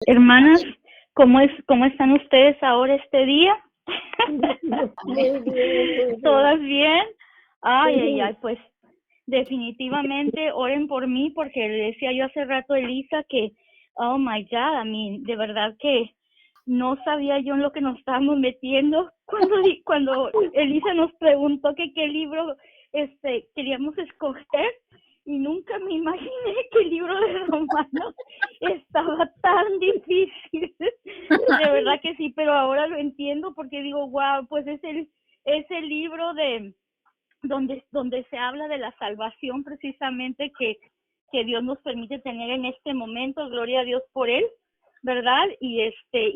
Hermanas, cómo están ustedes ahora este día? Muy bien. ¿Todas bien? Ay, pues definitivamente oren por mí porque le decía yo hace rato a Elisa que, oh my God, de verdad que no sabía yo en lo que nos estábamos metiendo cuando Elisa nos preguntó que qué libro queríamos escoger y nunca me imaginé que el libro de Romanos estaba tan difícil. De verdad que sí, pero ahora lo entiendo porque digo, wow, pues es el libro de donde se habla de la salvación precisamente que Dios nos permite tener en este momento. Gloria a Dios por él, ¿verdad? Y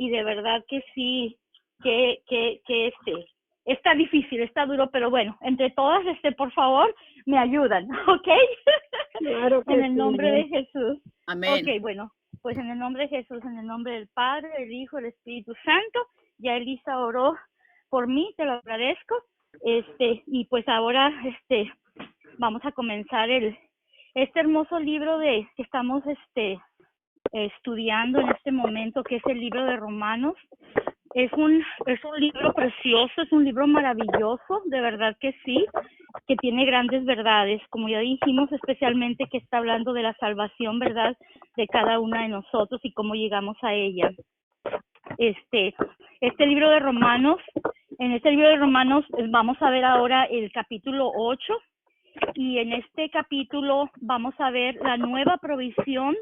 de verdad que sí, que está difícil, está duro, pero bueno, entre todas, por favor, me ayudan, ¿ok? Claro que En el sí. nombre de Jesús. Amén. Ok, bueno, pues en el nombre de Jesús, en el nombre del Padre, del Hijo, del Espíritu Santo. Ya Elisa oró por mí, te lo agradezco. Y pues ahora vamos a comenzar este hermoso libro que estamos estudiando en este momento, que es el libro de Romanos. Es un libro precioso, es un libro maravilloso, de verdad que sí, que tiene grandes verdades, como ya dijimos, especialmente que está hablando de la salvación, ¿verdad?, de cada una de nosotros y cómo llegamos a ella. Este libro de Romanos, en este libro de Romanos vamos a ver ahora el capítulo 8, y en este capítulo vamos a ver la nueva provisión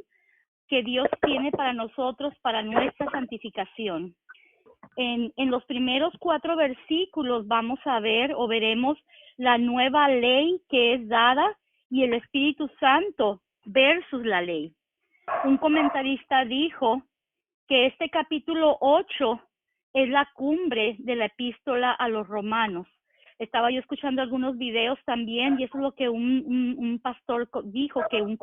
que Dios tiene para nosotros, para nuestra santificación. En los primeros 4 versículos vamos a ver o veremos la nueva ley que es dada y el Espíritu Santo versus la ley. Un comentarista dijo que este capítulo 8 es la cumbre de la epístola a los romanos. Estaba yo escuchando algunos videos también y eso es lo que un pastor dijo, que un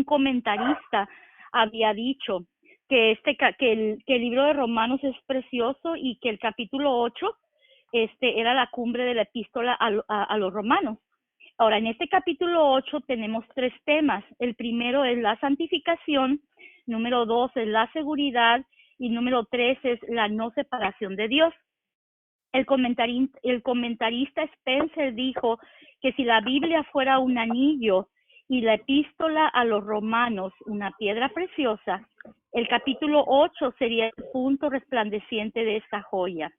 comentarista había dicho, que el libro de Romanos es precioso y que el capítulo 8 era la cumbre de la epístola a los romanos. Ahora, en este capítulo 8 tenemos 3 temas. El primero es la santificación, número 2 es la seguridad y número 3 es la no separación de Dios. El comentarista Spencer dijo que si la Biblia fuera un anillo y la epístola a los romanos una piedra preciosa, el capítulo 8 sería el punto resplandeciente de esta joya.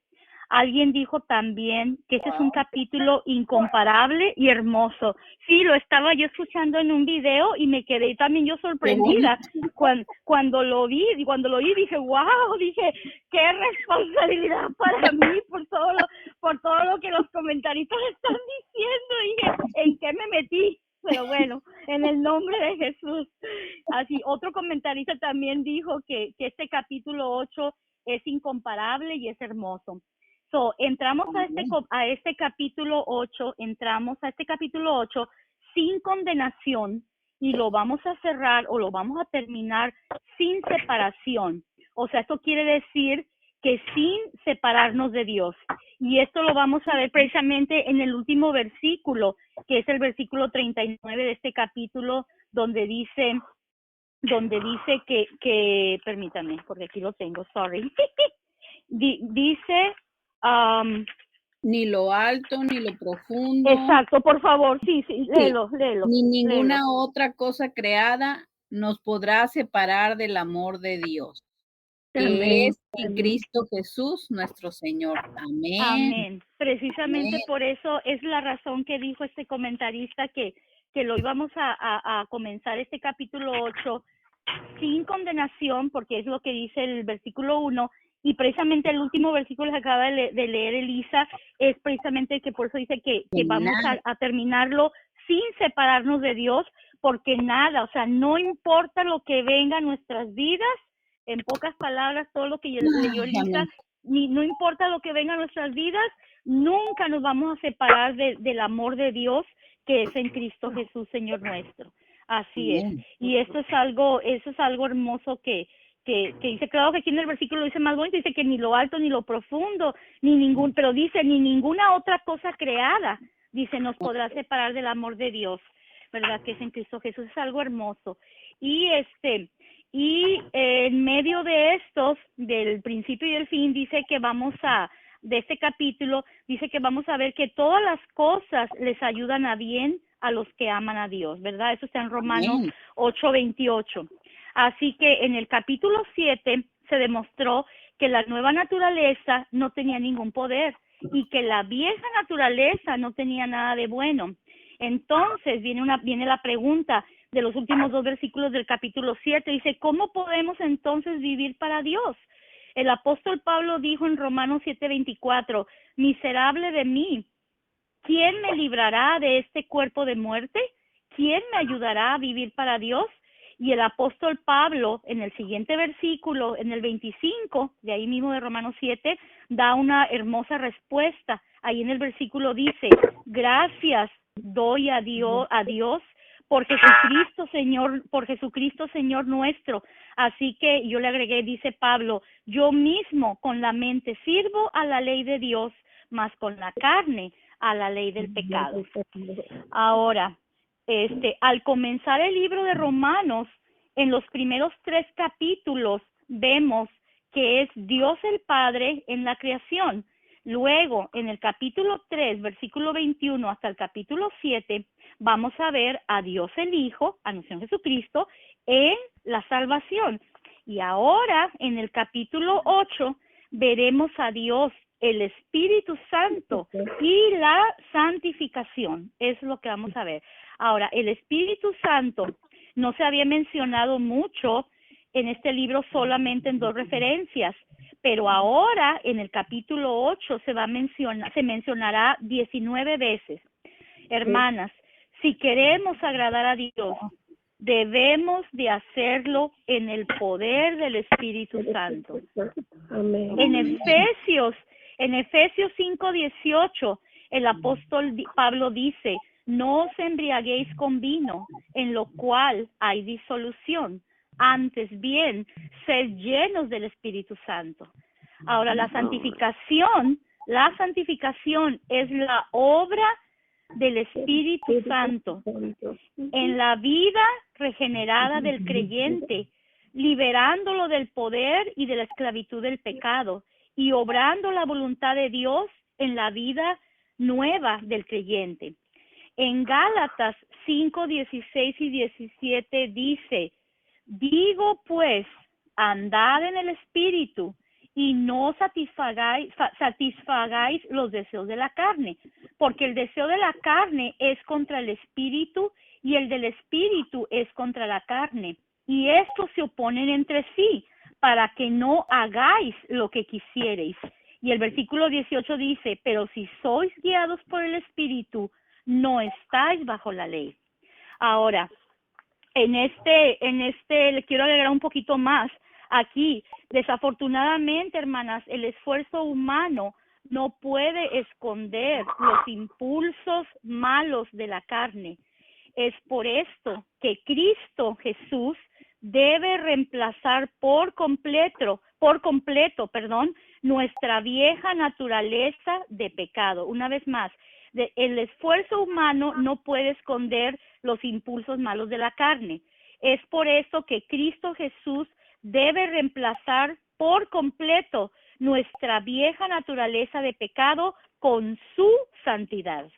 Alguien dijo también que este es un capítulo incomparable y hermoso. Sí, lo estaba yo escuchando en un video y me quedé también yo sorprendida cuando lo vi dije, wow, dije, qué responsabilidad para mí por todo lo que los comentaristas están diciendo. Dije, ¿en qué me metí? Pero bueno, en el nombre de Jesús. Así, otro comentarista también dijo que este capítulo 8 es incomparable y es hermoso. Entramos a este capítulo 8, sin condenación y lo vamos a cerrar o lo vamos a terminar sin separación. O sea, esto quiere decir que sin separarnos de Dios. Y esto lo vamos a ver precisamente en el último versículo, que es el versículo 39 de este capítulo, donde dice que permítame, porque aquí lo tengo, sorry. Dice ni lo alto, ni lo profundo. Exacto, por favor, sí, léelo. Ni ninguna otra cosa creada nos podrá separar del amor de Dios, que es en Cristo Jesús nuestro Señor. Amén. Amén. Precisamente por eso es la razón que dijo este comentarista que lo íbamos a comenzar este capítulo 8 sin condenación, porque es lo que dice el versículo 1, y precisamente el último versículo que acaba de leer Elisa es precisamente que por eso dice que vamos a terminarlo sin separarnos de Dios, porque nada, o sea, no importa lo que venga a nuestras vidas, en pocas palabras, todo lo que leyó Elisa, no importa lo que venga a nuestras vidas, nunca nos vamos a separar del amor de Dios que es en Cristo Jesús, Señor nuestro. Así es. Y eso es algo hermoso que dice, claro que aquí en el versículo dice más bonito, dice que ni lo alto ni lo profundo, pero dice ni ninguna otra cosa creada, dice, nos podrá separar del amor de Dios, ¿verdad? Que es en Cristo Jesús. Es algo hermoso. Y Y en medio de estos, del principio y el fin, dice que de este capítulo, dice que vamos a ver que todas las cosas les ayudan a bien a los que aman a Dios, ¿verdad? Eso está en Romanos Amén. 8:28. Así que en el capítulo 7 se demostró que la nueva naturaleza no tenía ningún poder y que la vieja naturaleza no tenía nada de bueno. Entonces viene la pregunta de los últimos 2 versículos del capítulo 7. Dice, ¿cómo podemos entonces vivir para Dios? El apóstol Pablo dijo en Romanos 7:24, miserable de mí, ¿quién me librará de este cuerpo de muerte? ¿Quién me ayudará a vivir para Dios? Y el apóstol Pablo, en el siguiente versículo, en el 25, de ahí mismo de Romanos 7, da una hermosa respuesta. Ahí en el versículo dice, gracias doy a Dios por Jesucristo Señor nuestro. Así que yo le agregué, dice Pablo, yo mismo con la mente sirvo a la ley de Dios, mas con la carne a la ley del pecado. Ahora, al comenzar el libro de Romanos, en los primeros 3 capítulos vemos que es Dios el Padre en la creación. Luego, en el capítulo 3, versículo 21 hasta el capítulo 7, vamos a ver a Dios el Hijo, a nuestro Jesucristo, en la salvación. Y ahora, en el capítulo 8, veremos a Dios, el Espíritu Santo y la santificación. Es lo que vamos a ver. Ahora, el Espíritu Santo no se había mencionado mucho en este libro, solamente en 2 referencias, pero ahora en el capítulo 8 se mencionará 19 veces. Hermanas, si queremos agradar a Dios, debemos de hacerlo en el poder del Espíritu Santo. Amén. En Efesios 5:18, el apóstol Pablo dice, no os embriaguéis con vino, en lo cual hay disolución, antes bien, sed llenos del Espíritu Santo. Ahora, la santificación es la obra del Espíritu Santo en la vida regenerada del creyente, liberándolo del poder y de la esclavitud del pecado y obrando la voluntad de Dios en la vida nueva del creyente. En Gálatas 5:16 y 17 dice, digo pues, andad en el Espíritu y no satisfagáis los deseos de la carne, porque el deseo de la carne es contra el Espíritu y el del Espíritu es contra la carne, y estos se oponen entre sí, para que no hagáis lo que quisiereis. Y el versículo 18 dice, pero si sois guiados por el Espíritu, no estáis bajo la ley. Ahora, en este le quiero agregar un poquito más. Aquí, desafortunadamente, hermanas, el esfuerzo humano no puede esconder los impulsos malos de la carne. Es por esto que Cristo Jesús debe reemplazar por completo, nuestra vieja naturaleza de pecado. Una vez más, el esfuerzo humano no puede esconder los impulsos malos de la carne. Es por eso que Cristo Jesús debe reemplazar por completo nuestra vieja naturaleza de pecado con su santidad.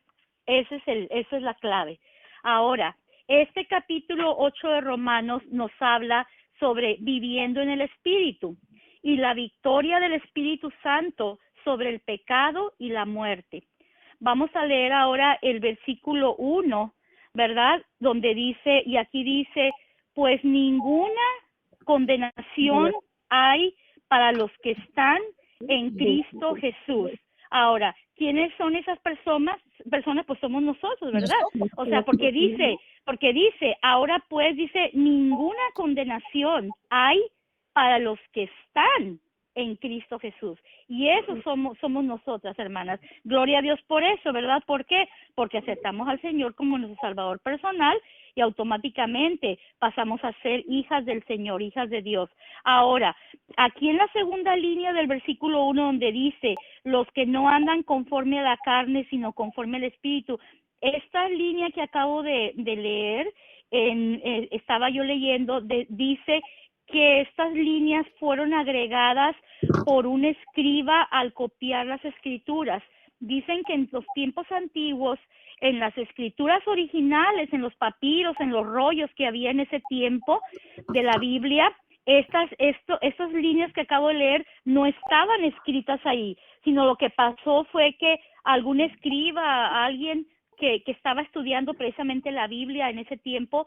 Esa es la clave. Ahora, este capítulo 8 de Romanos nos habla sobre viviendo en el Espíritu y la victoria del Espíritu Santo sobre el pecado y la muerte. Vamos a leer ahora el versículo 1, ¿verdad? Donde dice, y aquí dice, pues ninguna condenación hay para los que están en Cristo Jesús. Ahora, ¿quiénes son esas personas? Pues somos nosotros, ¿verdad? O sea, porque dice, ahora pues dice, ninguna condenación hay para los que están en Cristo Jesús. Y eso somos nosotras, hermanas. Gloria a Dios por eso, ¿verdad? ¿Por qué? Porque aceptamos al Señor como nuestro Salvador personal y automáticamente pasamos a ser hijas del Señor, hijas de Dios. Ahora, aquí en la segunda línea del versículo 1 donde dice, los que no andan conforme a la carne, sino conforme al Espíritu. Esta línea que acabo de leer, estaba yo leyendo, dice que estas líneas fueron agregadas por un escriba al copiar las escrituras. Dicen que en los tiempos antiguos, en las escrituras originales, en los papiros, en los rollos que había en ese tiempo de la Biblia, estas líneas que acabo de leer no estaban escritas ahí, sino lo que pasó fue que algún escriba, alguien que estaba estudiando precisamente la Biblia en ese tiempo,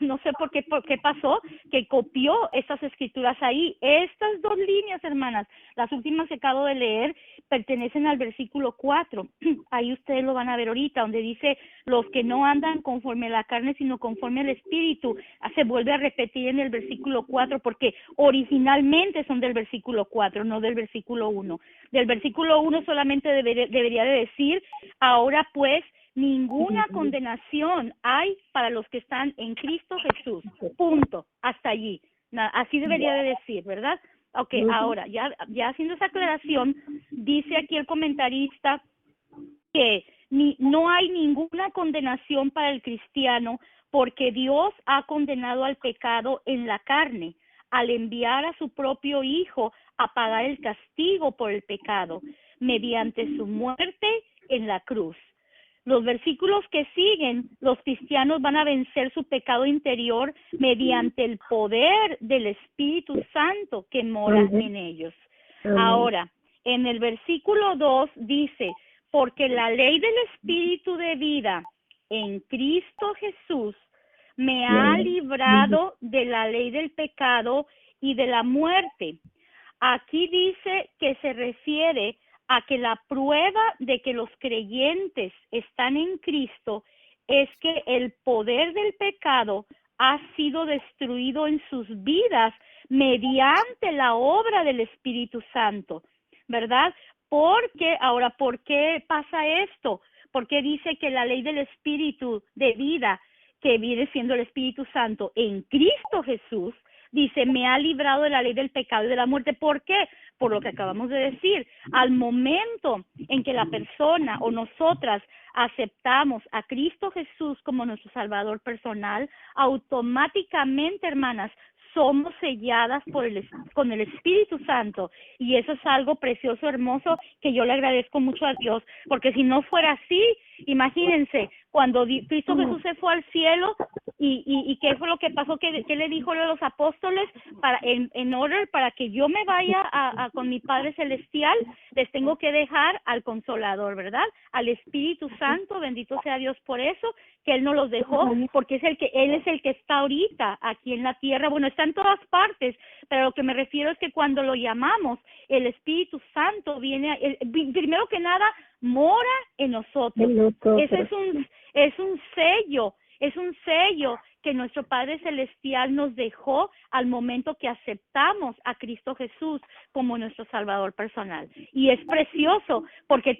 no sé por qué pasó, que copió estas escrituras ahí. Estas dos líneas, hermanas, las últimas que acabo de leer, pertenecen al versículo 4. Ahí ustedes lo van a ver ahorita, donde dice, los que no andan conforme a la carne, sino conforme al Espíritu. Se vuelve a repetir en el versículo 4, porque originalmente son del versículo 4, no del versículo 1. Del versículo 1 solamente debería de decir, ahora pues, ninguna condenación hay para los que están en Cristo Jesús. Punto. Hasta allí. Así debería de decir, ¿verdad? Ok, ahora, ya haciendo esa aclaración, dice aquí el comentarista que no hay ninguna condenación para el cristiano porque Dios ha condenado al pecado en la carne al enviar a su propio Hijo a pagar el castigo por el pecado mediante su muerte en la cruz. Los versículos que siguen, los cristianos van a vencer su pecado interior mediante el poder del Espíritu Santo que mora en ellos. Ahora, en el versículo 2 dice, porque la ley del Espíritu de vida en Cristo Jesús me ha librado de la ley del pecado y de la muerte. Aquí dice que se refiere a que la prueba de que los creyentes están en Cristo es que el poder del pecado ha sido destruido en sus vidas mediante la obra del Espíritu Santo, ¿verdad? Porque, ahora, ¿por qué pasa esto? Porque dice que la ley del Espíritu de vida, que viene siendo el Espíritu Santo en Cristo Jesús, dice, me ha librado de la ley del pecado y de la muerte. ¿Por qué? Por lo que acabamos de decir. Al momento en que la persona o nosotras aceptamos a Cristo Jesús como nuestro Salvador personal, automáticamente, hermanas, somos selladas con el Espíritu Santo. Y eso es algo precioso, hermoso, que yo le agradezco mucho a Dios. Porque si no fuera así, imagínense, cuando Cristo Jesús se fue al cielo, y qué fue lo que pasó, qué le dijo a los apóstoles, en orden para que yo me vaya con mi Padre Celestial, les tengo que dejar al Consolador, ¿verdad? Al Espíritu Santo, bendito sea Dios por eso, que Él no los dejó, porque Él es el que está ahorita aquí en la tierra. Bueno, está en todas partes, pero lo que me refiero es que cuando lo llamamos, el Espíritu Santo viene, primero que nada, mora en nosotros. Ese es un sello que nuestro Padre Celestial nos dejó al momento que aceptamos a Cristo Jesús como nuestro Salvador personal. Y es precioso porque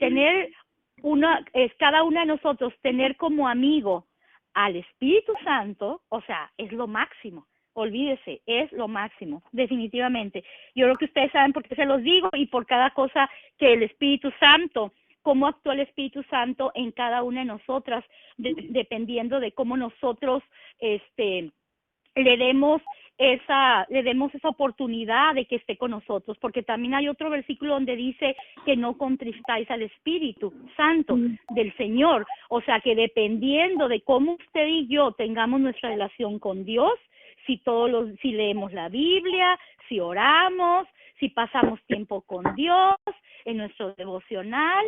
cada una de nosotros tener como amigo al Espíritu Santo, o sea, es lo máximo. Olvídese, es lo máximo, definitivamente. Yo creo que ustedes saben por qué se los digo y por cada cosa que el Espíritu Santo, cómo actúa el Espíritu Santo en cada una de nosotras, dependiendo de cómo nosotros le demos esa oportunidad de que esté con nosotros, porque también hay otro versículo donde dice que no contristáis al Espíritu Santo del Señor. O sea que dependiendo de cómo usted y yo tengamos nuestra relación con Dios, si leemos la Biblia, si oramos, si pasamos tiempo con Dios, en nuestro devocional,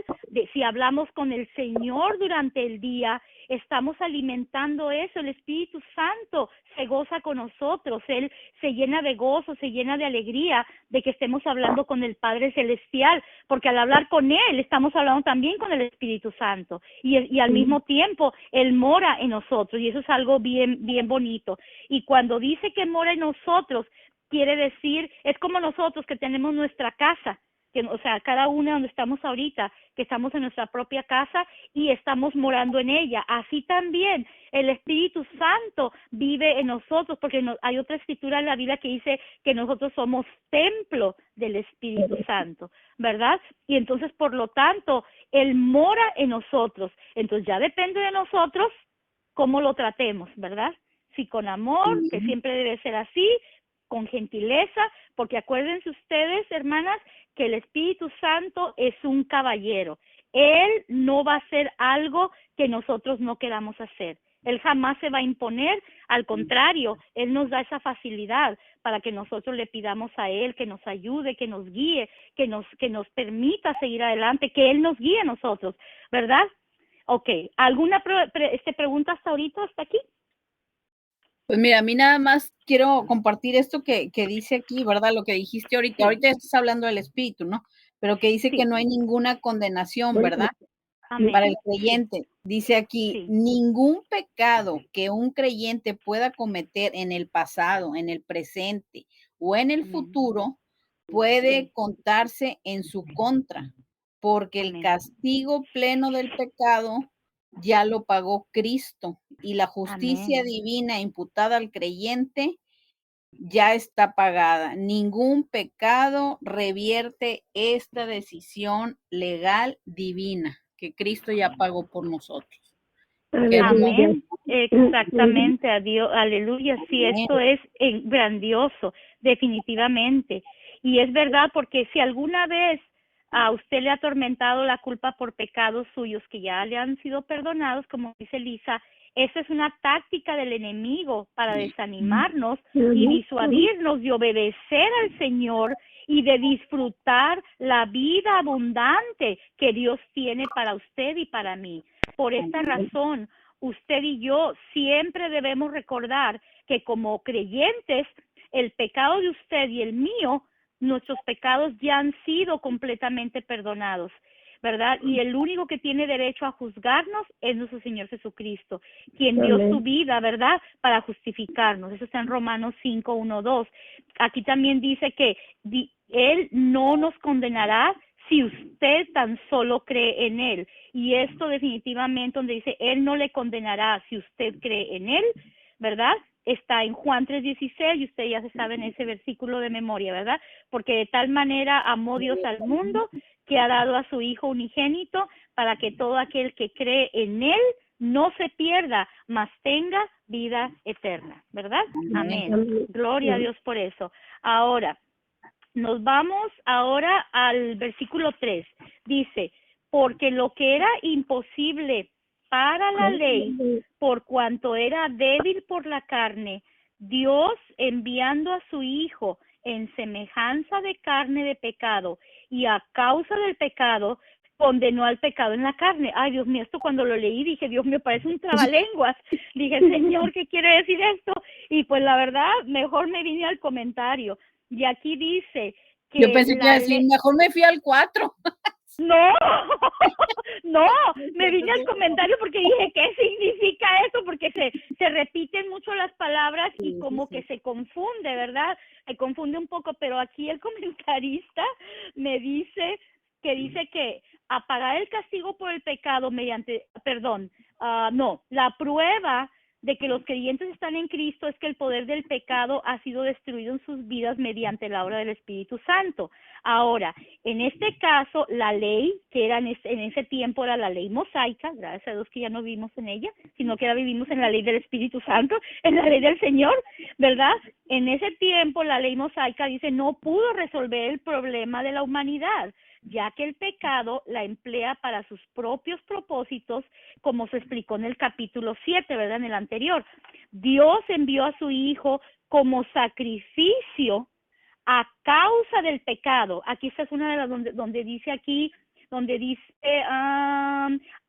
si hablamos con el Señor durante el día, estamos alimentando eso. El Espíritu Santo se goza con nosotros, Él se llena de gozo, se llena de alegría de que estemos hablando con el Padre Celestial, porque al hablar con Él estamos hablando también con el Espíritu Santo y al mismo tiempo Él mora en nosotros y eso es algo bien, bien bonito. Y cuando dice que mora en nosotros, quiere decir, es como nosotros que tenemos nuestra casa, o sea, cada una donde estamos ahorita, que estamos en nuestra propia casa y estamos morando en ella. Así también el Espíritu Santo vive en nosotros, porque hay otra escritura en la Biblia que dice que nosotros somos templo del Espíritu Santo, ¿verdad? Y entonces, por lo tanto, Él mora en nosotros. Entonces, ya depende de nosotros, cómo lo tratemos, ¿verdad? Si con amor, que siempre debe ser así, pero si no, pues con prudencia, ¿verdad? Porque el Espíritu Santo viene a nosotros, con gentileza, porque acuérdense ustedes, hermanas, que el Espíritu Santo es un caballero. Él no va a hacer algo que nosotros no queramos hacer. Él jamás se va a imponer, al contrario, Él nos da esa facilidad para que nosotros le pidamos a Él que nos ayude, que nos guíe, que nos permita seguir adelante, que Él nos guíe a nosotros, ¿verdad? Ok, ¿alguna pregunta hasta ahorita, hasta aquí? Pues mira, a mí nada más quiero compartir esto que dice aquí, ¿verdad? Lo que dijiste ahorita. Sí. Ahorita estás hablando del Espíritu, ¿no? Pero que dice Sí. que no hay ninguna condenación, ¿verdad? Amén. Para el creyente. Dice aquí, Sí. ningún pecado que un creyente pueda cometer en el pasado, en el presente o en el Amén. futuro puede Sí. contarse en su contra, porque el Amén. castigo pleno del pecado ya lo pagó Cristo y la justicia Amén. divina imputada al creyente ya está pagada. Ningún pecado revierte esta decisión legal divina que Cristo ya pagó por nosotros. Qué hermoso. Amén. Exactamente, a Dios, aleluya. Sí, Amén. esto es grandioso, definitivamente. Y es verdad, porque si alguna vez a usted le ha atormentado la culpa por pecados suyos que ya le han sido perdonados, como dice Lisa, esa es una táctica del enemigo para desanimarnos y disuadirnos de obedecer al Señor y de disfrutar la vida abundante que Dios tiene para usted y para mí. Por esta razón, usted y yo siempre debemos recordar que como creyentes, el pecado de usted y el mío, nuestros pecados ya han sido completamente perdonados, ¿verdad? Y el único que tiene derecho a juzgarnos es nuestro Señor Jesucristo, quien dio su vida, ¿verdad?, para justificarnos. Eso está en Romanos 5, 1, 2. Aquí también dice que Él no nos condenará si usted tan solo cree en Él. Y esto definitivamente donde dice, Él no le condenará si usted cree en Él, ¿verdad? Está en Juan 3:16 y usted ya se sabe en ese versículo de memoria, ¿verdad? Porque de tal manera amó Dios al mundo que ha dado a su Hijo unigénito para que todo aquel que cree en Él no se pierda, mas tenga vida eterna, ¿verdad? Amén. Gloria a Dios por eso. Ahora, nos vamos ahora al versículo 3. Dice, porque lo que era imposible para la ley, por cuanto era débil por la carne, Dios enviando a su Hijo en semejanza de carne de pecado y a causa del pecado, condenó al pecado en la carne. Ay, Dios mío, esto cuando lo leí dije, Dios mío, parece un trabalenguas. Dije, Señor, ¿qué quiere decir esto? Y pues la verdad, mejor me vine al comentario. Y aquí dice que yo pensé que iba a decir, mejor me fui al 4. No, no, me vine al comentario porque dije, ¿qué significa eso? Porque se repiten mucho las palabras y como que se confunde, ¿verdad? Se confunde un poco, pero aquí el comentarista me dice que apagar el castigo por el pecado mediante, la prueba de que los creyentes están en Cristo es que el poder del pecado ha sido destruido en sus vidas mediante la obra del Espíritu Santo. Ahora, en este caso, la ley, que era en ese tiempo era la ley mosaica, gracias a Dios que ya no vivimos en ella, sino que ahora vivimos en la ley del Espíritu Santo, en la ley del Señor, ¿verdad? En ese tiempo, la ley mosaica dice no pudo resolver el problema de la humanidad, ya que el pecado la emplea para sus propios propósitos, como se explicó en el capítulo 7, ¿verdad? En el anterior. Dios envió a su Hijo como sacrificio a causa del pecado. Aquí esta es una de las donde dice aquí,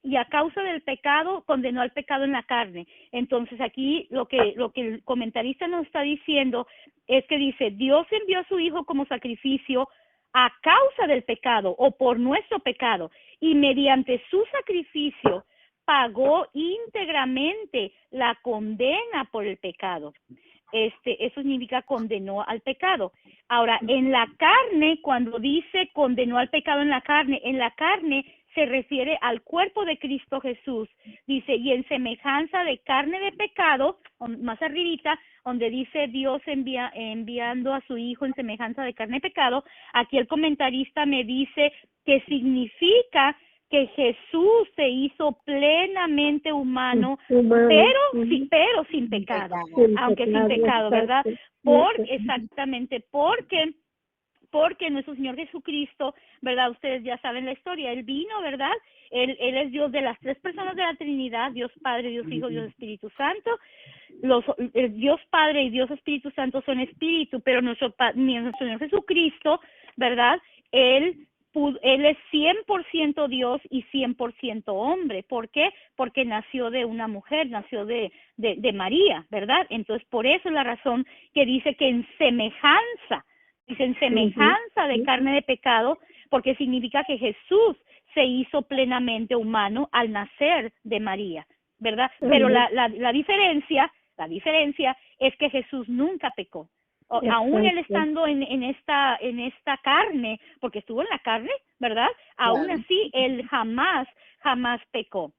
y a causa del pecado condenó al pecado en la carne. Entonces aquí lo que el comentarista nos está diciendo es que dice, Dios envió a su Hijo como sacrificio a causa del pecado o por nuestro pecado, y mediante su sacrificio pagó íntegramente la condena por el pecado. Eso significa condenó al pecado. Ahora, en la carne, cuando dice condenó al pecado en la carne se refiere al cuerpo de Cristo Jesús. Dice, y en semejanza de carne de pecado, más arribita, donde dice Dios enviando a su Hijo en semejanza de carne de pecado, aquí el comentarista me dice que significa que Jesús se hizo plenamente humano, Humano, pero sin pecado, sin aunque sin pecado, pecado, ¿verdad? exacto. Exactamente, porque nuestro Señor Jesucristo, ¿verdad? Ustedes ya saben la historia, Él vino, ¿verdad? Él es Dios de las tres personas de la Trinidad, Dios Padre, Dios Hijo, Dios Espíritu Santo. El Dios Padre y Dios Espíritu Santo son espíritu, pero nuestro Señor Jesucristo, ¿verdad? Él es 100% Dios y 100% hombre. ¿Por qué? Porque nació de una mujer, nació de María, ¿verdad? Entonces, por eso es la razón que dice que en semejanza de carne de pecado, porque significa que Jesús se hizo plenamente humano al nacer de María, ¿verdad? Pero la diferencia es que Jesús nunca pecó. Aún él estando en esta carne, porque estuvo en la carne, ¿verdad? Aún así, él jamás pecó.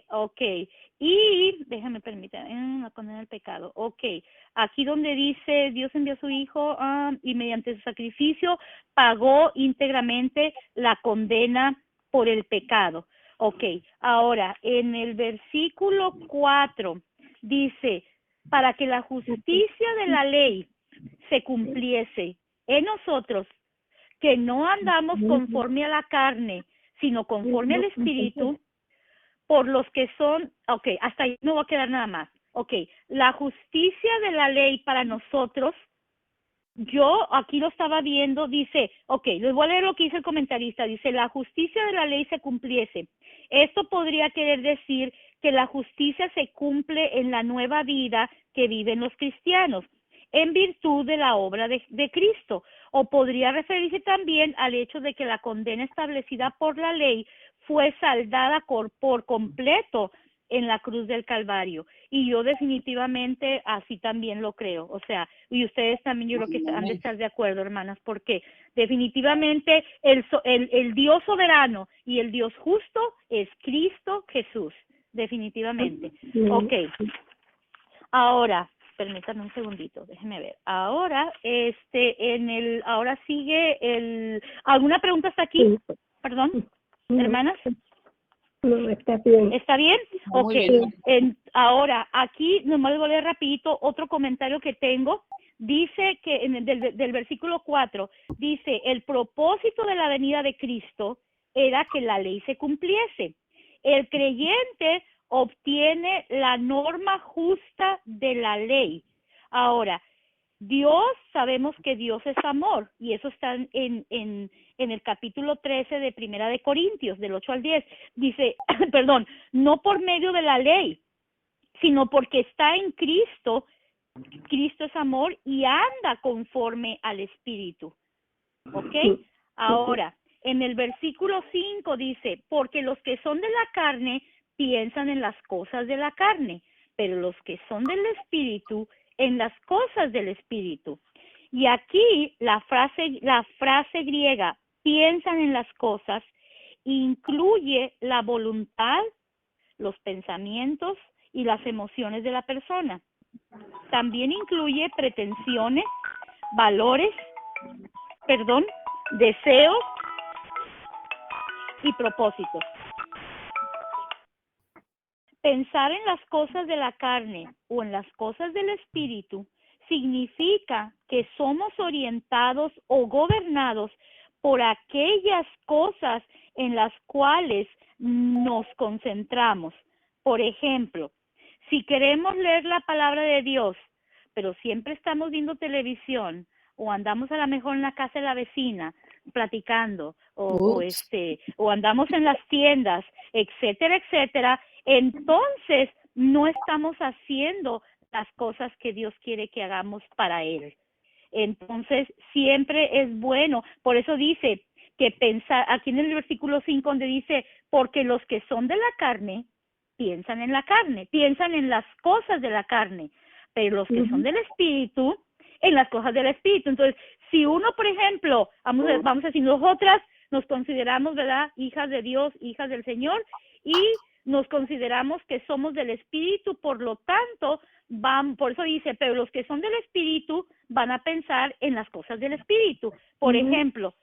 Okay. Y déjame permitirme, la condena del pecado. Okay. Aquí donde dice, Dios envió a su Hijo y mediante su sacrificio pagó íntegramente la condena por el pecado. Okay. Ahora, en el versículo 4 dice, para que la justicia de la ley se cumpliese en nosotros, que no andamos conforme a la carne, sino conforme al Espíritu, por los que son, hasta ahí no va a quedar nada más. La justicia de la ley para nosotros, yo aquí lo estaba viendo, dice, les voy a leer lo que dice el comentarista, dice, la justicia de la ley se cumpliese. Esto podría querer decir que la justicia se cumple en la nueva vida que viven los cristianos, en virtud de la obra de Cristo. O podría referirse también al hecho de que la condena establecida por la ley fue saldada por completo en la cruz del Calvario. Y yo definitivamente así también lo creo. O sea, y ustedes también yo creo que han de estar de acuerdo, hermanas, porque definitivamente el Dios soberano y el Dios justo es Cristo Jesús. Definitivamente. Ahora, permítanme un segundito, déjenme ver. Ahora, ahora sigue ¿alguna pregunta hasta aquí? Perdón, hermanas. No, está bien. ¿Está bien? Ahora, aquí, nomás les voy a leer rapidito otro comentario que tengo. Dice que del versículo 4, dice, el propósito de la venida de Cristo era que la ley se cumpliese. El creyente obtiene la norma justa de la ley. Ahora, sabemos que Dios es amor, y eso está en el capítulo 13 de Primera de Corintios, del 8 al 10. Dice, perdón, no por medio de la ley, sino porque está en Cristo. Cristo es amor y anda conforme al Espíritu. Ahora, en el versículo 5 dice, porque los que son de la carne piensan en las cosas de la carne, pero los que son del Espíritu, en las cosas del Espíritu. Y aquí la frase griega, piensan en las cosas, incluye la voluntad, los pensamientos y las emociones de la persona. También incluye pretensiones, valores, deseos y propósitos. Pensar en las cosas de la carne o en las cosas del Espíritu significa que somos orientados o gobernados por aquellas cosas en las cuales nos concentramos. Por ejemplo, si queremos leer la palabra de Dios, pero siempre estamos viendo televisión o andamos a lo mejor en la casa de la vecina platicando o andamos en las tiendas, etcétera, etcétera, entonces no estamos haciendo las cosas que Dios quiere que hagamos para Él. Entonces siempre es bueno, por eso dice que pensar, aquí en el versículo 5 donde dice, porque los que son de la carne, piensan en la carne, piensan en las cosas de la carne, pero los que son del Espíritu, en las cosas del Espíritu. Entonces, si uno, por ejemplo, vamos a decir, nosotras nos consideramos, ¿verdad?, hijas de Dios, hijas del Señor, y nos consideramos que somos del Espíritu, por lo tanto, por eso dice, pero los que son del Espíritu van a pensar en las cosas del Espíritu. Por ejemplo,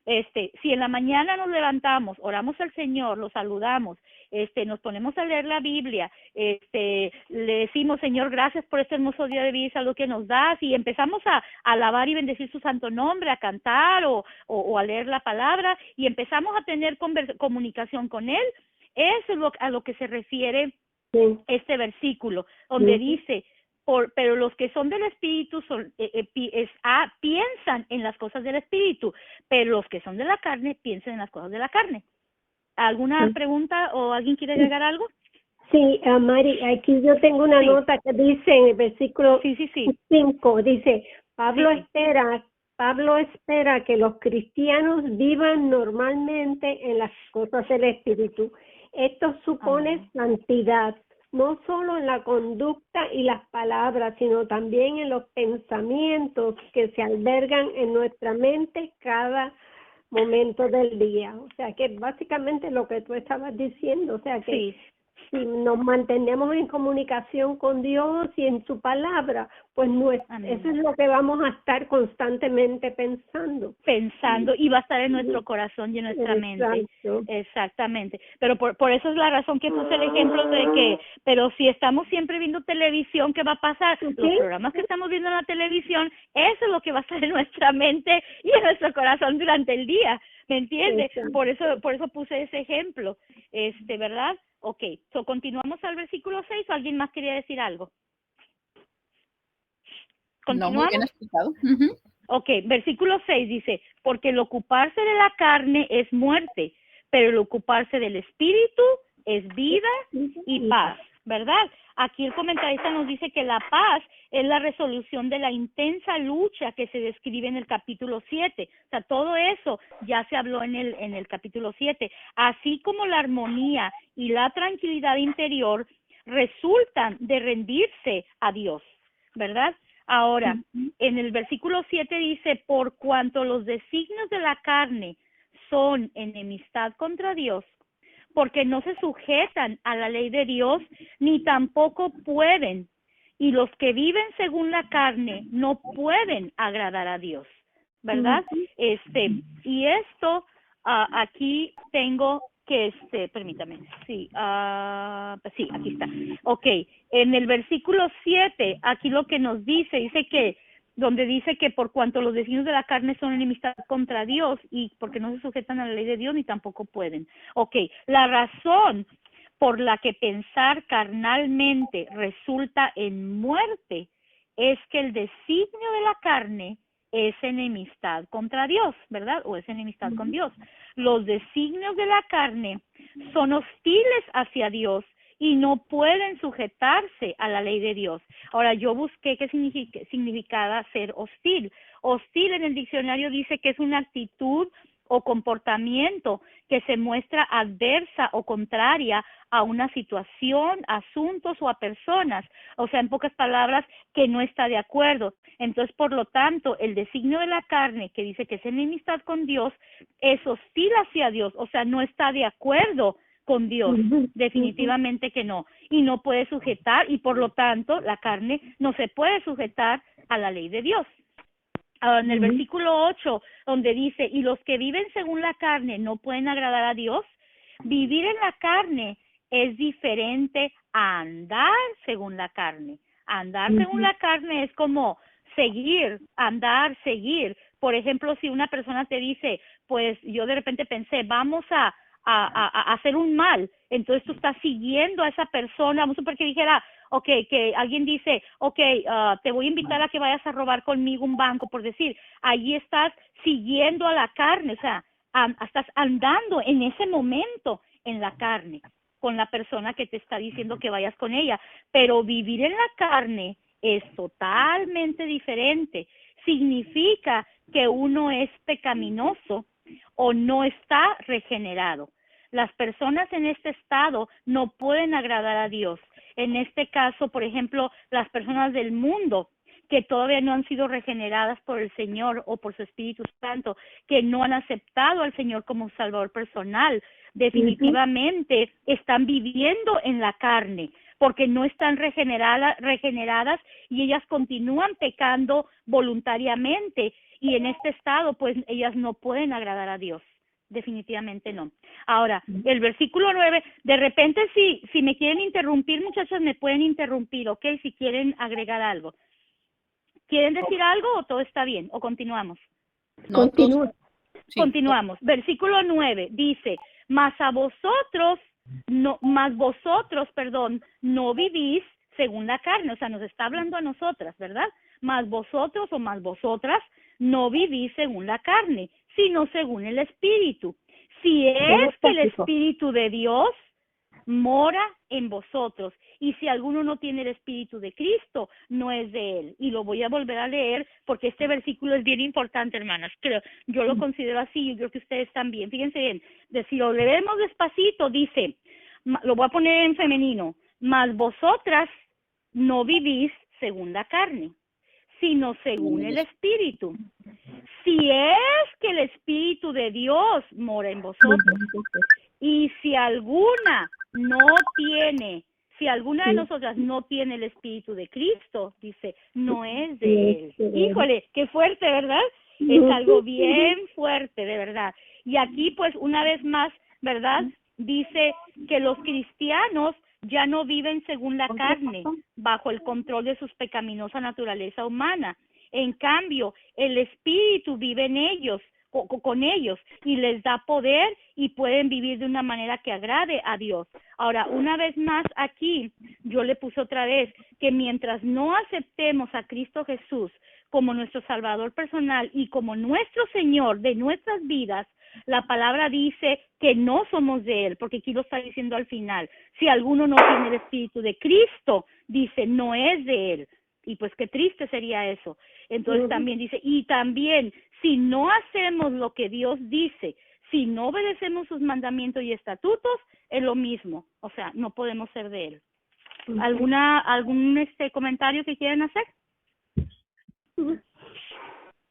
Si en la mañana nos levantamos, oramos al Señor, lo saludamos, nos ponemos a leer la Biblia, le decimos, Señor, gracias por este hermoso día de vida y salud que nos das, y empezamos a alabar y bendecir su santo nombre, a cantar o a leer la palabra, y empezamos a tener comunicación con Él. Eso es a lo que se refiere este versículo, donde dice, pero los que son del Espíritu piensan en las cosas del Espíritu, pero los que son de la carne piensan en las cosas de la carne. ¿Alguna pregunta o alguien quiere agregar algo? Sí, Mari, aquí yo tengo una nota que dice en el versículo 5, dice, Pablo espera que los cristianos vivan normalmente en las cosas del Espíritu. Esto supone santidad, no solo en la conducta y las palabras, sino también en los pensamientos que se albergan en nuestra mente cada momento del día. O sea, que básicamente lo que tú estabas diciendo, o sea, que si nos mantenemos en comunicación con Dios y en su palabra, pues eso es lo que vamos a estar constantemente pensando. Y va a estar en nuestro corazón y en nuestra mente. Exactamente. Pero por eso es la razón que puse el ejemplo de que, pero si estamos siempre viendo televisión, ¿qué va a pasar? Los programas que estamos viendo en la televisión, eso es lo que va a estar en nuestra mente y en nuestro corazón durante el día. ¿Me entiendes? Por eso puse ese ejemplo. ¿Verdad? Ok, continuamos al versículo 6, ¿o alguien más quería decir algo? ¿Continuamos? No, muy bien explicado. Ok, versículo 6 dice, porque el ocuparse de la carne es muerte, pero el ocuparse del Espíritu es vida y paz, ¿verdad? Aquí el comentarista nos dice que la paz es la resolución de la intensa lucha que se describe en el capítulo 7. O sea, todo eso ya se habló en el capítulo 7. Así como la armonía y la tranquilidad interior resultan de rendirse a Dios, ¿verdad? Ahora, en el versículo 7 dice, por cuanto los designios de la carne son enemistad contra Dios, porque no se sujetan a la ley de Dios, ni tampoco pueden. Y los que viven según la carne no pueden agradar a Dios, ¿verdad? Y esto, aquí tengo que, permítame, sí, aquí está. Ok, en el versículo 7, aquí lo que nos dice que, donde dice que por cuanto los designios de la carne son enemistad contra Dios y porque no se sujetan a la ley de Dios ni tampoco pueden. Ok, la razón por la que pensar carnalmente resulta en muerte es que el designio de la carne es enemistad contra Dios, ¿verdad? O es enemistad con Dios. Los designios de la carne son hostiles hacia Dios y no pueden sujetarse a la ley de Dios. Ahora, yo busqué qué significaba ser hostil. Hostil en el diccionario dice que es una actitud o comportamiento que se muestra adversa o contraria a una situación, asuntos o a personas. O sea, en pocas palabras, que no está de acuerdo. Entonces, por lo tanto, el designio de la carne, que dice que es enemistad con Dios, es hostil hacia Dios. O sea, no está de acuerdo con Dios, definitivamente que no, y no puede sujetar, y por lo tanto la carne no se puede sujetar a la ley de Dios. En el versículo 8, donde dice, y los que viven según la carne no pueden agradar a Dios, vivir en la carne es diferente a andar según la carne. Andar según la carne es como seguir, andar, seguir. Por ejemplo, si una persona te dice, pues yo de repente pensé, vamos a hacer un mal, entonces tú estás siguiendo a esa persona, vamos a suponer que dijera, que alguien dice, te voy a invitar a que vayas a robar conmigo un banco, por decir, allí estás siguiendo a la carne, o sea, estás andando en ese momento en la carne, con la persona que te está diciendo que vayas con ella, pero vivir en la carne es totalmente diferente, significa que uno es pecaminoso o no está regenerado. Las personas en este estado no pueden agradar a Dios. En este caso, por ejemplo, las personas del mundo que todavía no han sido regeneradas por el Señor o por su Espíritu Santo, que no han aceptado al Señor como Salvador personal, definitivamente están viviendo en la carne, porque no están regeneradas y ellas continúan pecando voluntariamente y en este estado, pues ellas no pueden agradar a Dios. Definitivamente no. Ahora, el versículo 9, de repente si me quieren interrumpir, muchachos, me pueden interrumpir, ¿ok? Si quieren agregar algo. ¿Quieren decir algo o todo está bien? ¿O continuamos? No, Continúa. sí. Continuamos. Versículo 9 dice, mas vosotros, no vivís según la carne. O sea, nos está hablando a nosotras, ¿verdad? Mas vosotros o mas vosotras no vivís según la carne, sino según el Espíritu. Si es que el Espíritu de Dios mora en vosotros. Y si alguno no tiene el Espíritu de Cristo, no es de él. Y lo voy a volver a leer porque este versículo es bien importante, hermanas. Yo lo considero así y yo creo que ustedes también. Fíjense bien, si lo leemos despacito, dice, lo voy a poner en femenino, mas vosotras no vivís según la carne, sino según el Espíritu. Si es que el Espíritu de Dios mora en vosotros. Y si alguna de nosotras no tiene el Espíritu de Cristo, dice, no es de él. Híjole, qué fuerte, ¿verdad? Es algo bien fuerte, de verdad. Y aquí, pues, una vez más, ¿verdad? Dice que los cristianos ya no viven según la carne, bajo el control de su pecaminosa naturaleza humana. En cambio, el Espíritu vive en ellos, con ellos, y les da poder y pueden vivir de una manera que agrade a Dios. Ahora, una vez más aquí, yo le puse otra vez que mientras no aceptemos a Cristo Jesús como nuestro Salvador personal y como nuestro Señor de nuestras vidas, la palabra dice que no somos de Él, porque aquí lo está diciendo al final. Si alguno no tiene el Espíritu de Cristo, dice, no es de Él. Y pues qué triste sería eso. Entonces también dice, y también si no hacemos lo que Dios dice, si no obedecemos sus mandamientos y estatutos, es lo mismo. O sea, no podemos ser de Él. ¿Algún comentario que quieran hacer?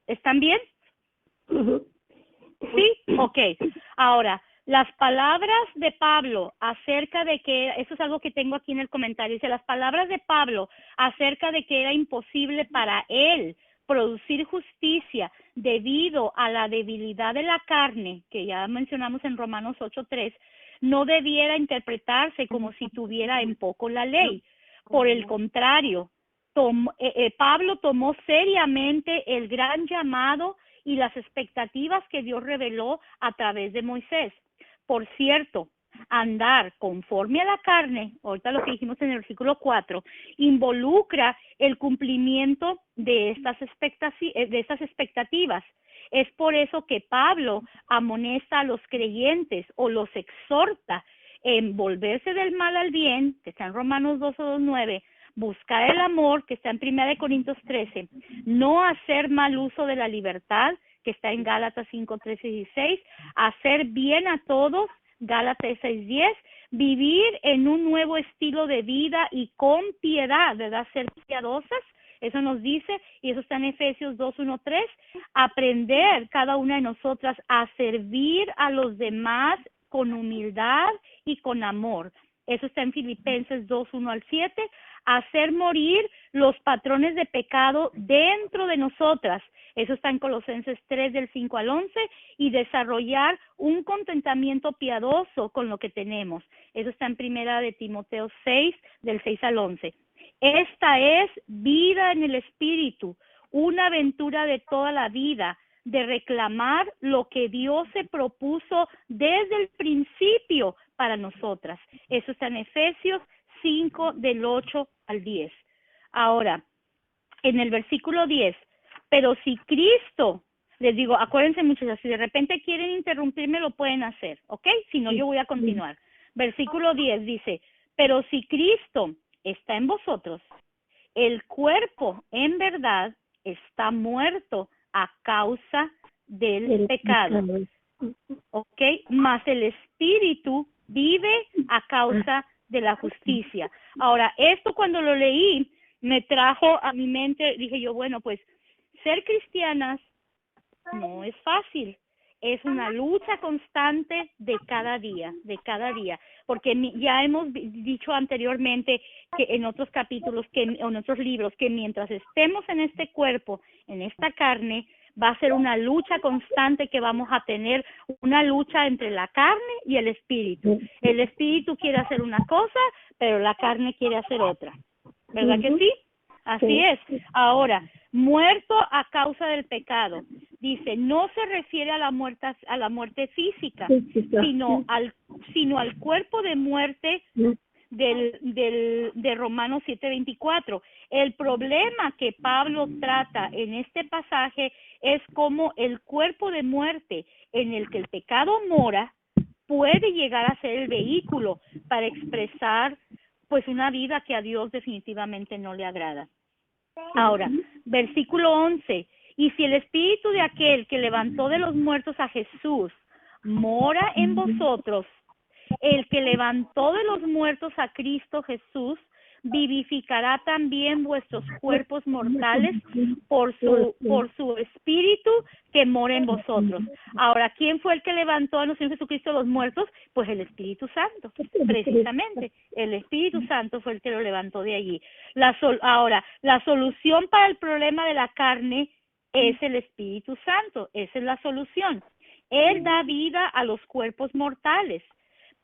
¿Están bien? Sí, ok. Ahora, las palabras de Pablo acerca de que, eso es algo que tengo aquí en el comentario, dice, las palabras de Pablo acerca de que era imposible para él producir justicia debido a la debilidad de la carne, que ya mencionamos en Romanos 8:3, no debiera interpretarse como si tuviera en poco la ley. Por el contrario, Pablo tomó seriamente el gran llamado y las expectativas que Dios reveló a través de Moisés. Por cierto, andar conforme a la carne, ahorita lo que dijimos en el versículo 4, involucra el cumplimiento de estas expectativas. Es por eso que Pablo amonesta a los creyentes o los exhorta en volverse del mal al bien, que está en Romanos 12:9, buscar el amor, que está en 1 Corintios 13, no hacer mal uso de la libertad, que está en Gálatas 5:13-16, hacer bien a todos, Gálatas 6:10, vivir en un nuevo estilo de vida y con piedad, ¿verdad? Ser piadosas, eso nos dice, y eso está en Efesios 2:1-3, aprender cada una de nosotras a servir a los demás con humildad y con amor. Eso está en Filipenses 2:1-7, hacer morir los patrones de pecado dentro de nosotras. Eso está en Colosenses 3:5-11, y desarrollar un contentamiento piadoso con lo que tenemos. Eso está en 1 Timoteo 6:6-11. Esta es vida en el Espíritu, una aventura de toda la vida, de reclamar lo que Dios se propuso desde el principio para nosotras. Eso está en Efesios 5:8-10. Ahora, en el versículo 10, pero si Cristo, les digo, acuérdense muchachas, si de repente quieren interrumpirme lo pueden hacer, ¿ok? Si no, yo voy a continuar. Versículo 10 dice, pero si Cristo está en vosotros, el cuerpo en verdad está muerto a causa del pecado, ¿ok? Mas el Espíritu vive a causa de la justicia. Ahora, esto cuando lo leí, me trajo a mi mente, dije yo, bueno, pues ser cristianas no es fácil, es una lucha constante de cada día, porque ya hemos dicho anteriormente que en otros capítulos, que en otros libros, que mientras estemos en este cuerpo, en esta carne, Va a ser una lucha constante que vamos a tener, una lucha entre la carne y el espíritu. El espíritu quiere hacer una cosa, pero la carne quiere hacer otra. ¿Verdad que sí? Así es. Ahora, muerto a causa del pecado. Dice, no se refiere a la muerte física, sino al cuerpo de muerte de Romanos 7:24. El problema que Pablo trata en este pasaje es cómo el cuerpo de muerte en el que el pecado mora puede llegar a ser el vehículo para expresar pues una vida que a Dios definitivamente no le agrada. Ahora, versículo 11, y si el espíritu de aquel que levantó de los muertos a Jesús mora en vosotros, el que levantó de los muertos a Cristo Jesús vivificará también vuestros cuerpos mortales por su espíritu que mora en vosotros. Ahora, ¿quién fue el que levantó a nuestro Señor Jesucristo de los muertos? Pues el Espíritu Santo, precisamente. El Espíritu Santo fue el que lo levantó de allí. Ahora, la solución para el problema de la carne es el Espíritu Santo. Esa es la solución. Él da vida a los cuerpos mortales.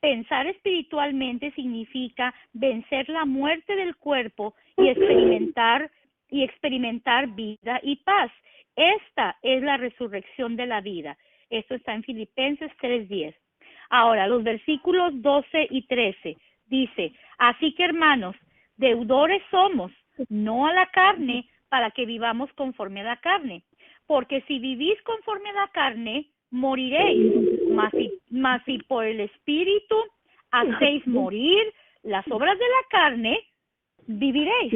Pensar espiritualmente significa vencer la muerte del cuerpo y experimentar vida y paz. Esta es la resurrección de la vida. Esto está en Filipenses 3:10. Ahora, los versículos 12 y 13 dice, así que hermanos, deudores somos, no a la carne, para que vivamos conforme a la carne. Porque si vivís conforme a la carne, moriréis, mas si por el Espíritu hacéis morir las obras de la carne, viviréis,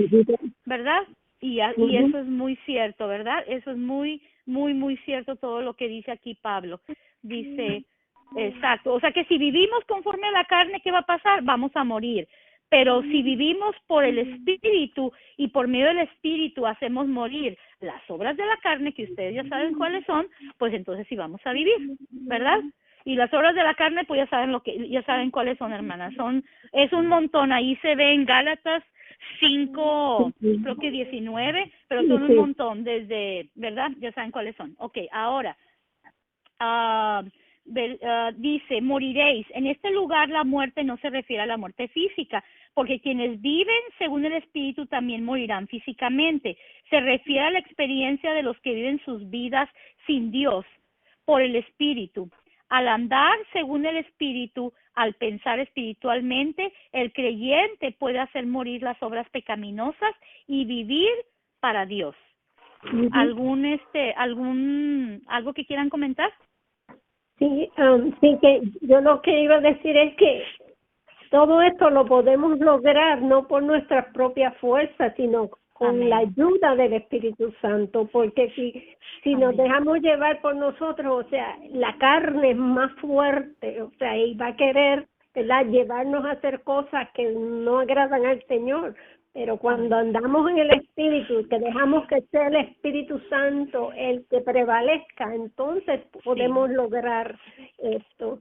¿verdad? Y eso es muy cierto, ¿verdad? Eso es muy, muy, muy cierto todo lo que dice aquí Pablo. Dice, exacto, o sea que si vivimos conforme a la carne, ¿qué va a pasar? Vamos a morir. Pero si vivimos por el Espíritu y por medio del Espíritu hacemos morir las obras de la carne, que ustedes ya saben cuáles son, pues entonces sí vamos a vivir, ¿verdad? Y las obras de la carne, pues ya saben cuáles son, hermanas. Es un montón. Ahí se ve en Gálatas 5, creo que 19, pero son un montón desde, ¿verdad? Ya saben cuáles son. Ok, ahora, dice, moriréis. En este lugar la muerte no se refiere a la muerte física, porque quienes viven según el Espíritu también morirán físicamente. Se refiere a la experiencia de los que viven sus vidas sin Dios por el Espíritu. Al andar según el Espíritu, al pensar espiritualmente, el creyente puede hacer morir las obras pecaminosas y vivir para Dios. ¿Algo que quieran comentar? Sí, sí, que yo lo que iba a decir es que todo esto lo podemos lograr no por nuestras propias fuerzas, sino con la ayuda del Espíritu Santo, porque si nos dejamos llevar por nosotros, o sea, la carne es más fuerte, o sea, y va a querer, ¿verdad?, llevarnos a hacer cosas que no agradan al Señor. Pero cuando andamos en el Espíritu, que dejamos que sea el Espíritu Santo el que prevalezca, entonces podemos lograr esto.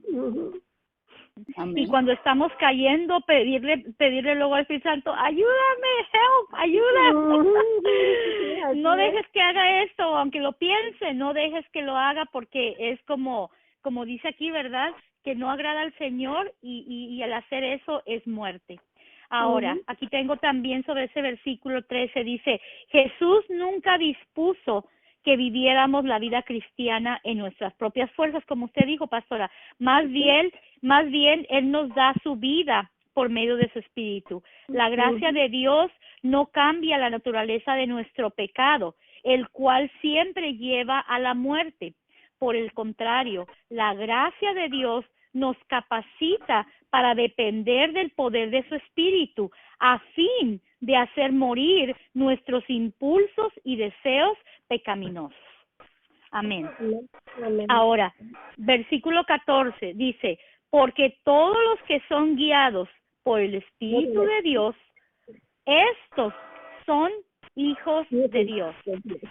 Amén. Y cuando estamos cayendo, pedirle luego al Espíritu Santo, ayúdame, help, ayuda. No dejes que haga esto, aunque lo piense, no dejes que lo haga, porque es como dice aquí, ¿verdad?, que no agrada al Señor y al hacer eso es muerte. Ahora, aquí tengo también sobre ese versículo 13, dice, Jesús nunca dispuso que viviéramos la vida cristiana en nuestras propias fuerzas, como usted dijo, pastora. Más bien, Él nos da su vida por medio de su Espíritu. La gracia de Dios no cambia la naturaleza de nuestro pecado, el cual siempre lleva a la muerte. Por el contrario, la gracia de Dios nos capacita para depender del poder de su Espíritu, a fin de hacer morir nuestros impulsos y deseos pecaminosos. Amén. Amén. Ahora, versículo 14 dice, porque todos los que son guiados por el Espíritu de Dios, estos son hijos de Dios.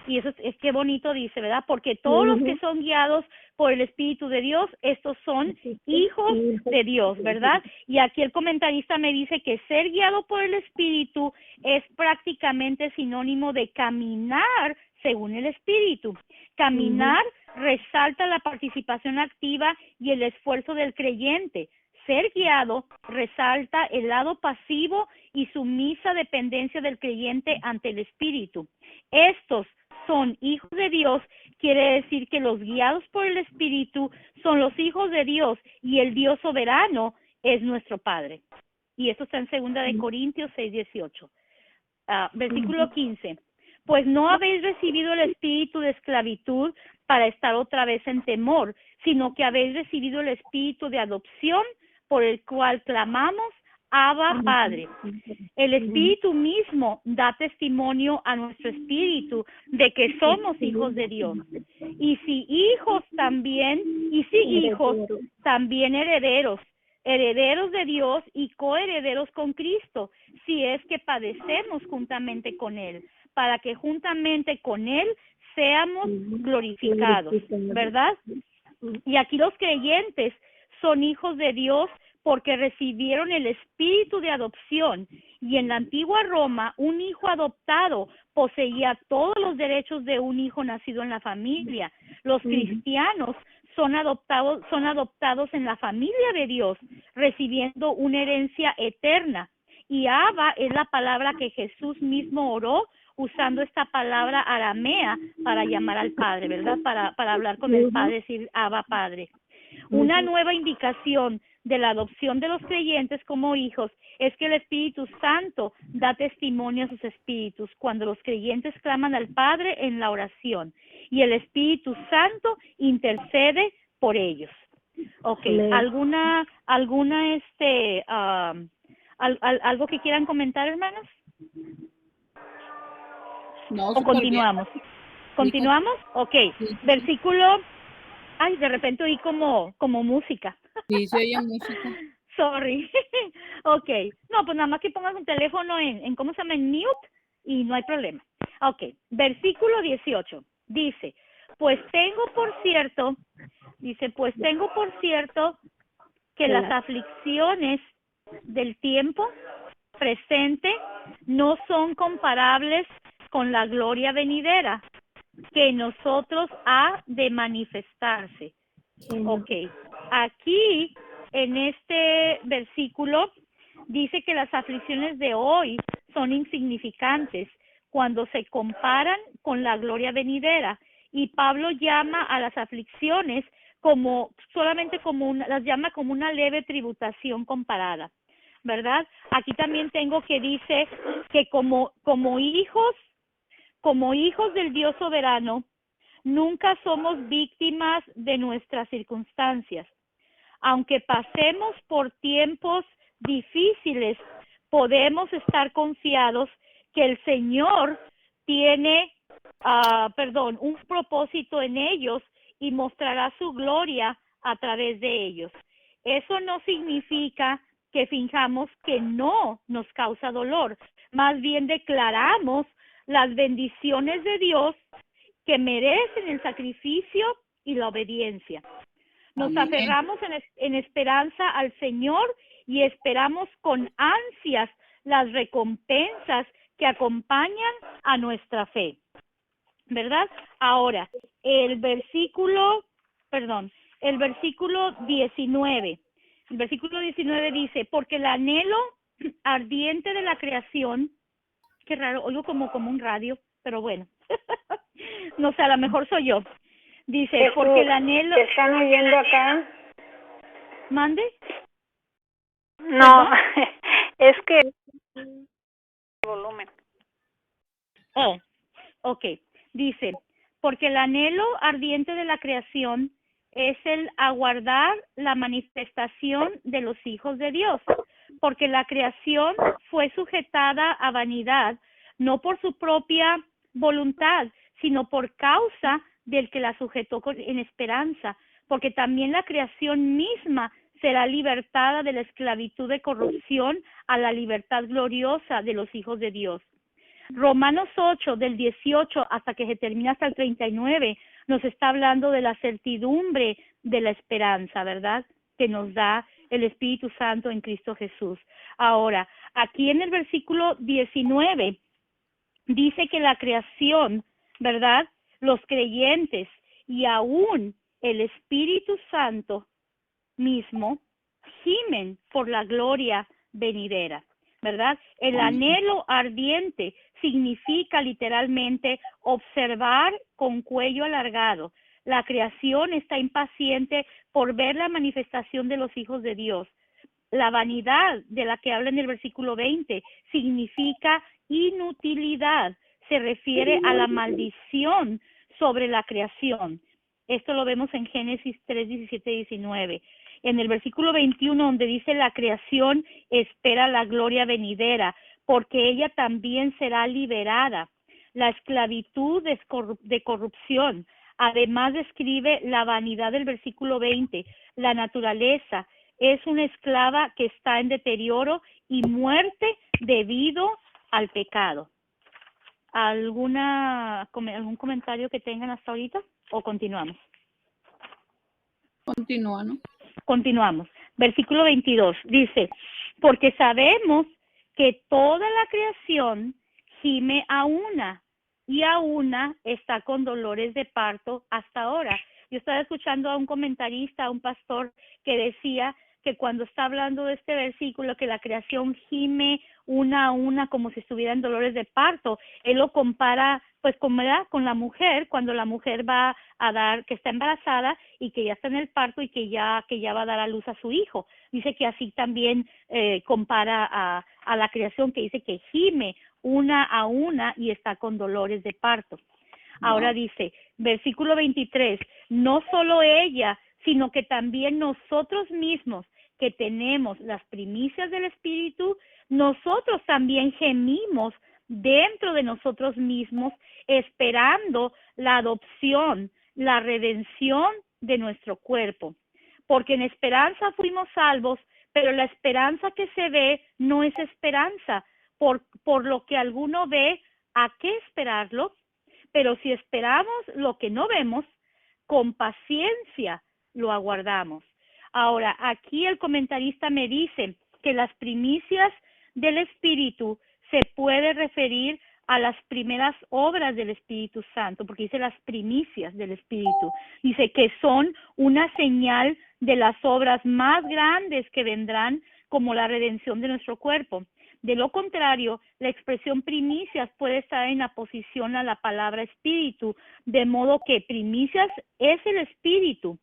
Y eso es que bonito dice, ¿verdad? Porque todos los que son guiados por el Espíritu de Dios, estos son hijos de Dios, ¿verdad? Y aquí el comentarista me dice que ser guiado por el Espíritu es prácticamente sinónimo de caminar según el Espíritu. Caminar resalta la participación activa y el esfuerzo del creyente. Ser guiado resalta el lado pasivo y sumisa dependencia del creyente ante el Espíritu. Estos son hijos de Dios, quiere decir que los guiados por el Espíritu son los hijos de Dios y el Dios soberano es nuestro Padre. Y esto está en 2 Corintios 6:18. Versículo 15. Pues no habéis recibido el espíritu de esclavitud para estar otra vez en temor, sino que habéis recibido el espíritu de adopción por el cual clamamos, Abba, Padre. El Espíritu mismo da testimonio a nuestro espíritu de que somos hijos de Dios. Y si hijos también herederos, herederos de Dios y coherederos con Cristo, si es que padecemos juntamente con Él, para que juntamente con Él seamos glorificados, ¿verdad? Y aquí los creyentes son hijos de Dios porque recibieron el espíritu de adopción, y en la antigua Roma un hijo adoptado poseía todos los derechos de un hijo nacido en la familia. Los cristianos son adoptados en la familia de Dios, recibiendo una herencia eterna. Y Abba es la palabra que Jesús mismo oró, usando esta palabra aramea para llamar al Padre, ¿verdad? Para hablar con el Padre, decir Abba, Padre. Una nueva indicación de la adopción de los creyentes como hijos es que el Espíritu Santo da testimonio a sus espíritus cuando los creyentes claman al Padre en la oración, y el Espíritu Santo intercede por ellos. Okay, algo que quieran comentar, hermanos? No, ¿O continuamos? bien. ¿Continuamos? Ok. Sí. Versículo... Ay, de repente oí como música. Sí, se oye música. Sorry. Ok. No, pues nada más que pongas un teléfono en ¿cómo se llama? En mute y no hay problema. Ok. Versículo 18. Dice, pues tengo por cierto que las aflicciones del tiempo presente no son comparables con la gloria venidera que en nosotros ha de manifestarse. Ok, aquí en este versículo dice que las aflicciones de hoy son insignificantes cuando se comparan con la gloria venidera, y Pablo llama a las aflicciones las llama como una leve tributación comparada, ¿verdad? Aquí también tengo que dice que como hijos del Dios soberano, nunca somos víctimas de nuestras circunstancias. Aunque pasemos por tiempos difíciles, podemos estar confiados que el Señor tiene, un propósito en ellos y mostrará su gloria a través de ellos. Eso no significa que fingamos que no nos causa dolor, más bien declaramos las bendiciones de Dios que merecen el sacrificio y la obediencia. Nos Amén. aferramos en esperanza al Señor y esperamos con ansias las recompensas que acompañan a nuestra fe, ¿verdad? Ahora, el versículo 19. El versículo 19 dice, porque el anhelo ardiente de la creación, qué raro, oigo como un radio, pero bueno, no sé, a lo mejor soy yo. Dice, Jesús, porque el anhelo... ¿te están oyendo acá? ¿Mande? No, es que... volumen. Oh, ok. Dice, porque el anhelo ardiente de la creación es el aguardar la manifestación de los hijos de Dios, porque la creación fue sujetada a vanidad, no por su propia voluntad, sino por causa del que la sujetó en esperanza, porque también la creación misma será libertada de la esclavitud de corrupción a la libertad gloriosa de los hijos de Dios. Romanos 8, del 18 hasta que se termina hasta el 39, nos está hablando de la certidumbre de la esperanza, ¿verdad? Que nos da el Espíritu Santo en Cristo Jesús. Ahora, aquí en el versículo 19, dice que la creación ¿verdad? Los creyentes y aún el Espíritu Santo mismo gimen por la gloria venidera, ¿verdad? El anhelo ardiente significa literalmente observar con cuello alargado. La creación está impaciente por ver la manifestación de los hijos de Dios. La vanidad de la que habla en el versículo 20 significa inutilidad, se refiere a la maldición sobre la creación. Esto lo vemos en Génesis 3, 17 y 19. En el versículo 21, donde dice la creación espera la gloria venidera, porque ella también será liberada. La esclavitud de corrupción. Además describe la vanidad del versículo 20, la naturaleza. Es una esclava que está en deterioro y muerte debido al pecado. ¿Algún comentario que tengan hasta ahorita o continuamos? Continúa, ¿no? Continuamos. Versículo 22 dice, porque sabemos que toda la creación gime a una y a una está con dolores de parto hasta ahora. Yo estaba escuchando a un comentarista, a un pastor que decía que cuando está hablando de este versículo, que la creación gime una a una como si estuviera en dolores de parto, él lo compara pues con la mujer, cuando la mujer va a dar, que está embarazada y que ya está en el parto y que ya va a dar a luz a su hijo. Dice que así también compara a la creación, que dice que gime una a una y está con dolores de parto. Ahora dice, versículo 23, no solo ella, sino que también nosotros mismos que tenemos las primicias del Espíritu, nosotros también gemimos dentro de nosotros mismos, esperando la adopción, la redención de nuestro cuerpo. Porque en esperanza fuimos salvos, pero la esperanza que se ve no es esperanza. Por lo que alguno ve, ¿a qué esperarlo? Pero si esperamos lo que no vemos, con paciencia lo aguardamos. Ahora, aquí el comentarista me dice que las primicias del Espíritu se puede referir a las primeras obras del Espíritu Santo, porque dice las primicias del Espíritu. Dice que son una señal de las obras más grandes que vendrán, como la redención de nuestro cuerpo. De lo contrario, la expresión primicias puede estar en oposición a la palabra espíritu, de modo que primicias es el espíritu.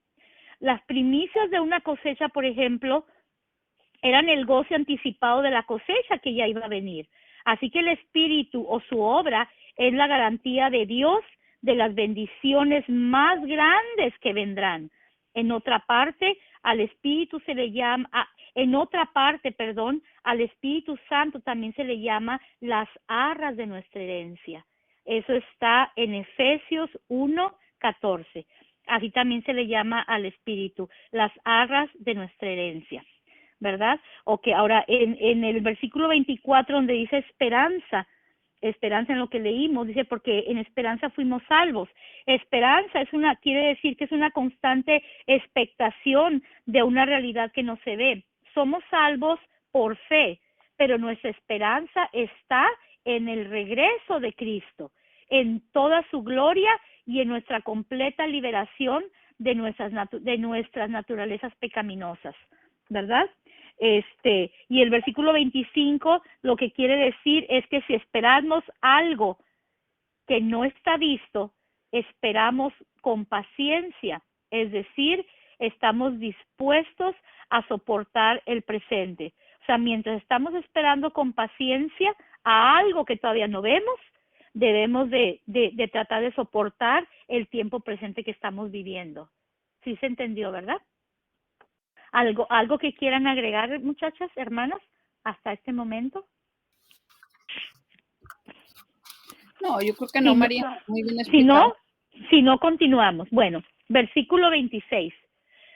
Las primicias de una cosecha, por ejemplo, eran el goce anticipado de la cosecha que ya iba a venir. Así que el espíritu o su obra es la garantía de Dios de las bendiciones más grandes que vendrán. En otra parte, al Espíritu se le llama, al Espíritu Santo también se le llama las arras de nuestra herencia. Eso está en Efesios 1:14. Así también se le llama al Espíritu, las arras de nuestra herencia, ¿verdad? Ok, ahora en el versículo 24, donde dice esperanza en lo que leímos, dice, porque en esperanza fuimos salvos. Esperanza quiere decir que es una constante expectación de una realidad que no se ve. Somos salvos por fe, pero nuestra esperanza está en el regreso de Cristo, en toda su gloria y en nuestra completa liberación de nuestras naturalezas pecaminosas, ¿verdad? Y el versículo 25 lo que quiere decir es que si esperamos algo que no está visto, esperamos con paciencia, es decir, estamos dispuestos a soportar el presente. O sea, mientras estamos esperando con paciencia a algo que todavía no vemos, debemos de tratar de soportar el tiempo presente que estamos viviendo. ¿Sí se entendió, verdad? ¿Algo que quieran agregar, muchachas, hermanas, hasta este momento? No, yo creo que no, María. Muy bien explicado. Si no, continuamos. Bueno, versículo 26.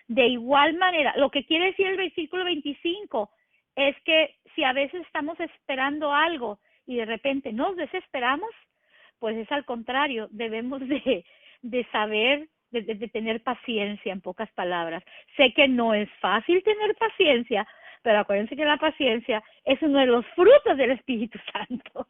De igual manera, lo que quiere decir el versículo 25 es que si a veces estamos esperando algo y de repente nos desesperamos, pues es al contrario, debemos de saber, de tener paciencia, en pocas palabras. Sé que no es fácil tener paciencia, pero acuérdense que la paciencia es uno de los frutos del Espíritu Santo.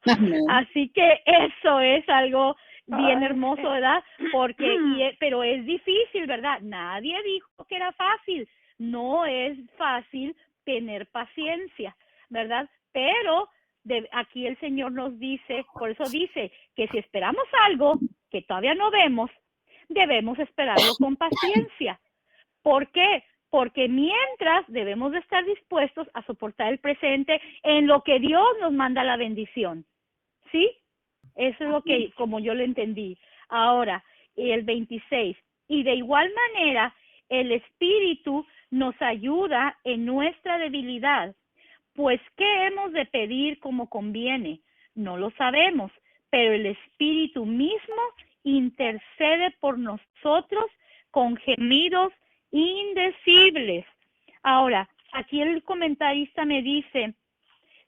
Amén. Así que eso es algo bien hermoso, ¿verdad? Porque, pero es difícil, ¿verdad? Nadie dijo que era fácil. No es fácil tener paciencia, ¿verdad? Pero aquí el Señor nos dice, por eso dice que si esperamos algo que todavía no vemos, debemos esperarlo con paciencia. ¿Por qué? Porque mientras debemos de estar dispuestos a soportar el presente en lo que Dios nos manda la bendición. ¿Sí? Eso es lo que, como yo lo entendí. Ahora, el 26. Y de igual manera, el Espíritu nos ayuda en nuestra debilidad. Pues, ¿qué hemos de pedir como conviene? No lo sabemos, pero el Espíritu mismo intercede por nosotros con gemidos indecibles. Ahora, aquí el comentarista me dice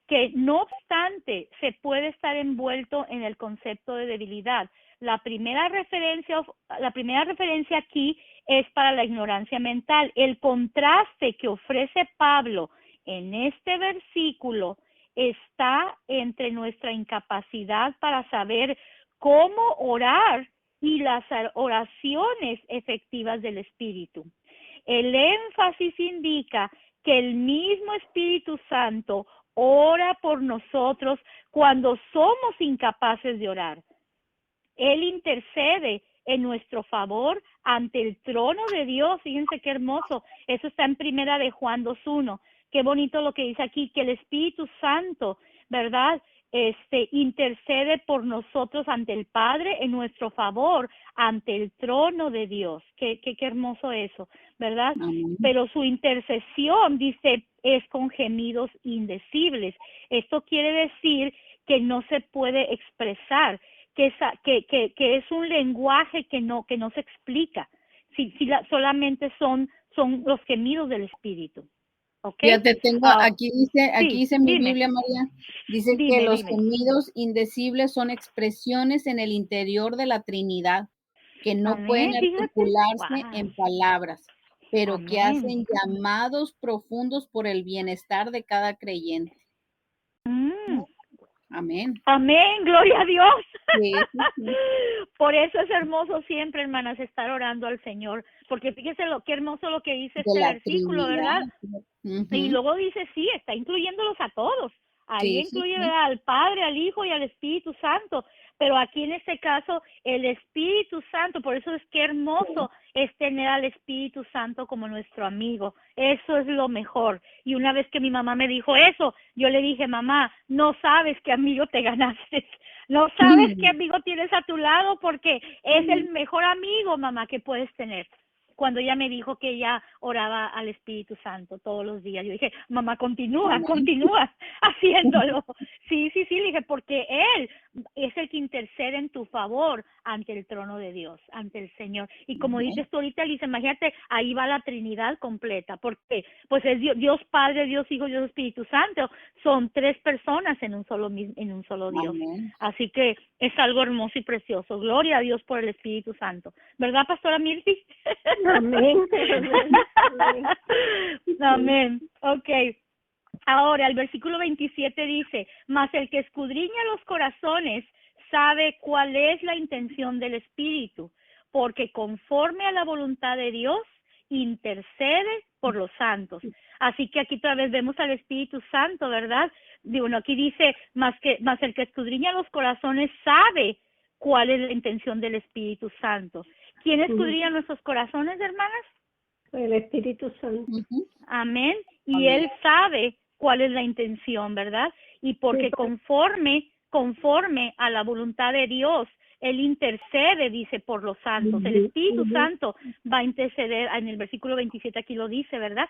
que no obstante se puede estar envuelto en el concepto de debilidad. La primera referencia aquí es para la ignorancia mental. El contraste que ofrece Pablo en este versículo está entre nuestra incapacidad para saber cómo orar y las oraciones efectivas del Espíritu. El énfasis indica que el mismo Espíritu Santo ora por nosotros cuando somos incapaces de orar. Él intercede en nuestro favor ante el trono de Dios. Fíjense qué hermoso. Eso está en Primera de Juan 2:1. Qué bonito lo que dice aquí, que el Espíritu Santo, ¿verdad? Intercede por nosotros ante el Padre en nuestro favor ante el trono de Dios. Qué hermoso eso, ¿verdad? Amén. Pero su intercesión, dice, es con gemidos indecibles. Esto quiere decir que no se puede expresar, que es un lenguaje que no se explica. Solamente son los gemidos del Espíritu. ¿Okay? Fíjate, aquí dice mi dime. Biblia, María, dice que los gemidos indecibles son expresiones en el interior de la Trinidad que no pueden articularse en palabras, pero que hacen llamados profundos por el bienestar de cada creyente. Amén. Amén, gloria a Dios. Sí. Por eso es hermoso siempre, hermanas, estar orando al Señor, porque fíjese qué hermoso lo que dice este versículo, ¿verdad? Y luego dice, sí, está incluyéndolos a todos. Ahí incluye ¿verdad? Al Padre, al Hijo y al Espíritu Santo. Pero aquí en este caso, el Espíritu Santo, por eso es que hermoso es tener al Espíritu Santo como nuestro amigo. Eso es lo mejor. Y una vez que mi mamá me dijo eso, yo le dije, mamá, no sabes qué amigo te ganaste. No sabes qué amigo tienes a tu lado porque es el mejor amigo, mamá, que puedes tener. Cuando ella me dijo que ella oraba al Espíritu Santo todos los días, yo dije, mamá, continúa haciéndolo. Sí, le dije, porque Él es el que intercede en tu favor ante el trono de Dios, ante el Señor. Y como dices tú ahorita, Lisa, imagínate, ahí va la Trinidad completa. Porque pues es Dios Padre, Dios Hijo, Dios Espíritu Santo. Son tres personas en un solo Dios. Amén. Así que es algo hermoso y precioso. Gloria a Dios por el Espíritu Santo. ¿Verdad, Pastora Mirti? Amén. Amén. Ok. Ahora, el versículo 27 dice, mas el que escudriña los corazones sabe cuál es la intención del Espíritu, porque conforme a la voluntad de Dios, intercede por los santos. Así que aquí otra vez vemos al Espíritu Santo, ¿verdad? Bueno, aquí dice, mas el que escudriña los corazones sabe cuál es la intención del Espíritu Santo. ¿Quién escudriña nuestros corazones, hermanas? El Espíritu Santo. Amén. Y Él sabe cuál es la intención, ¿verdad? Y porque conforme a la voluntad de Dios, Él intercede, dice, por los santos. El Espíritu Santo va a interceder, en el versículo 27 aquí lo dice, ¿verdad?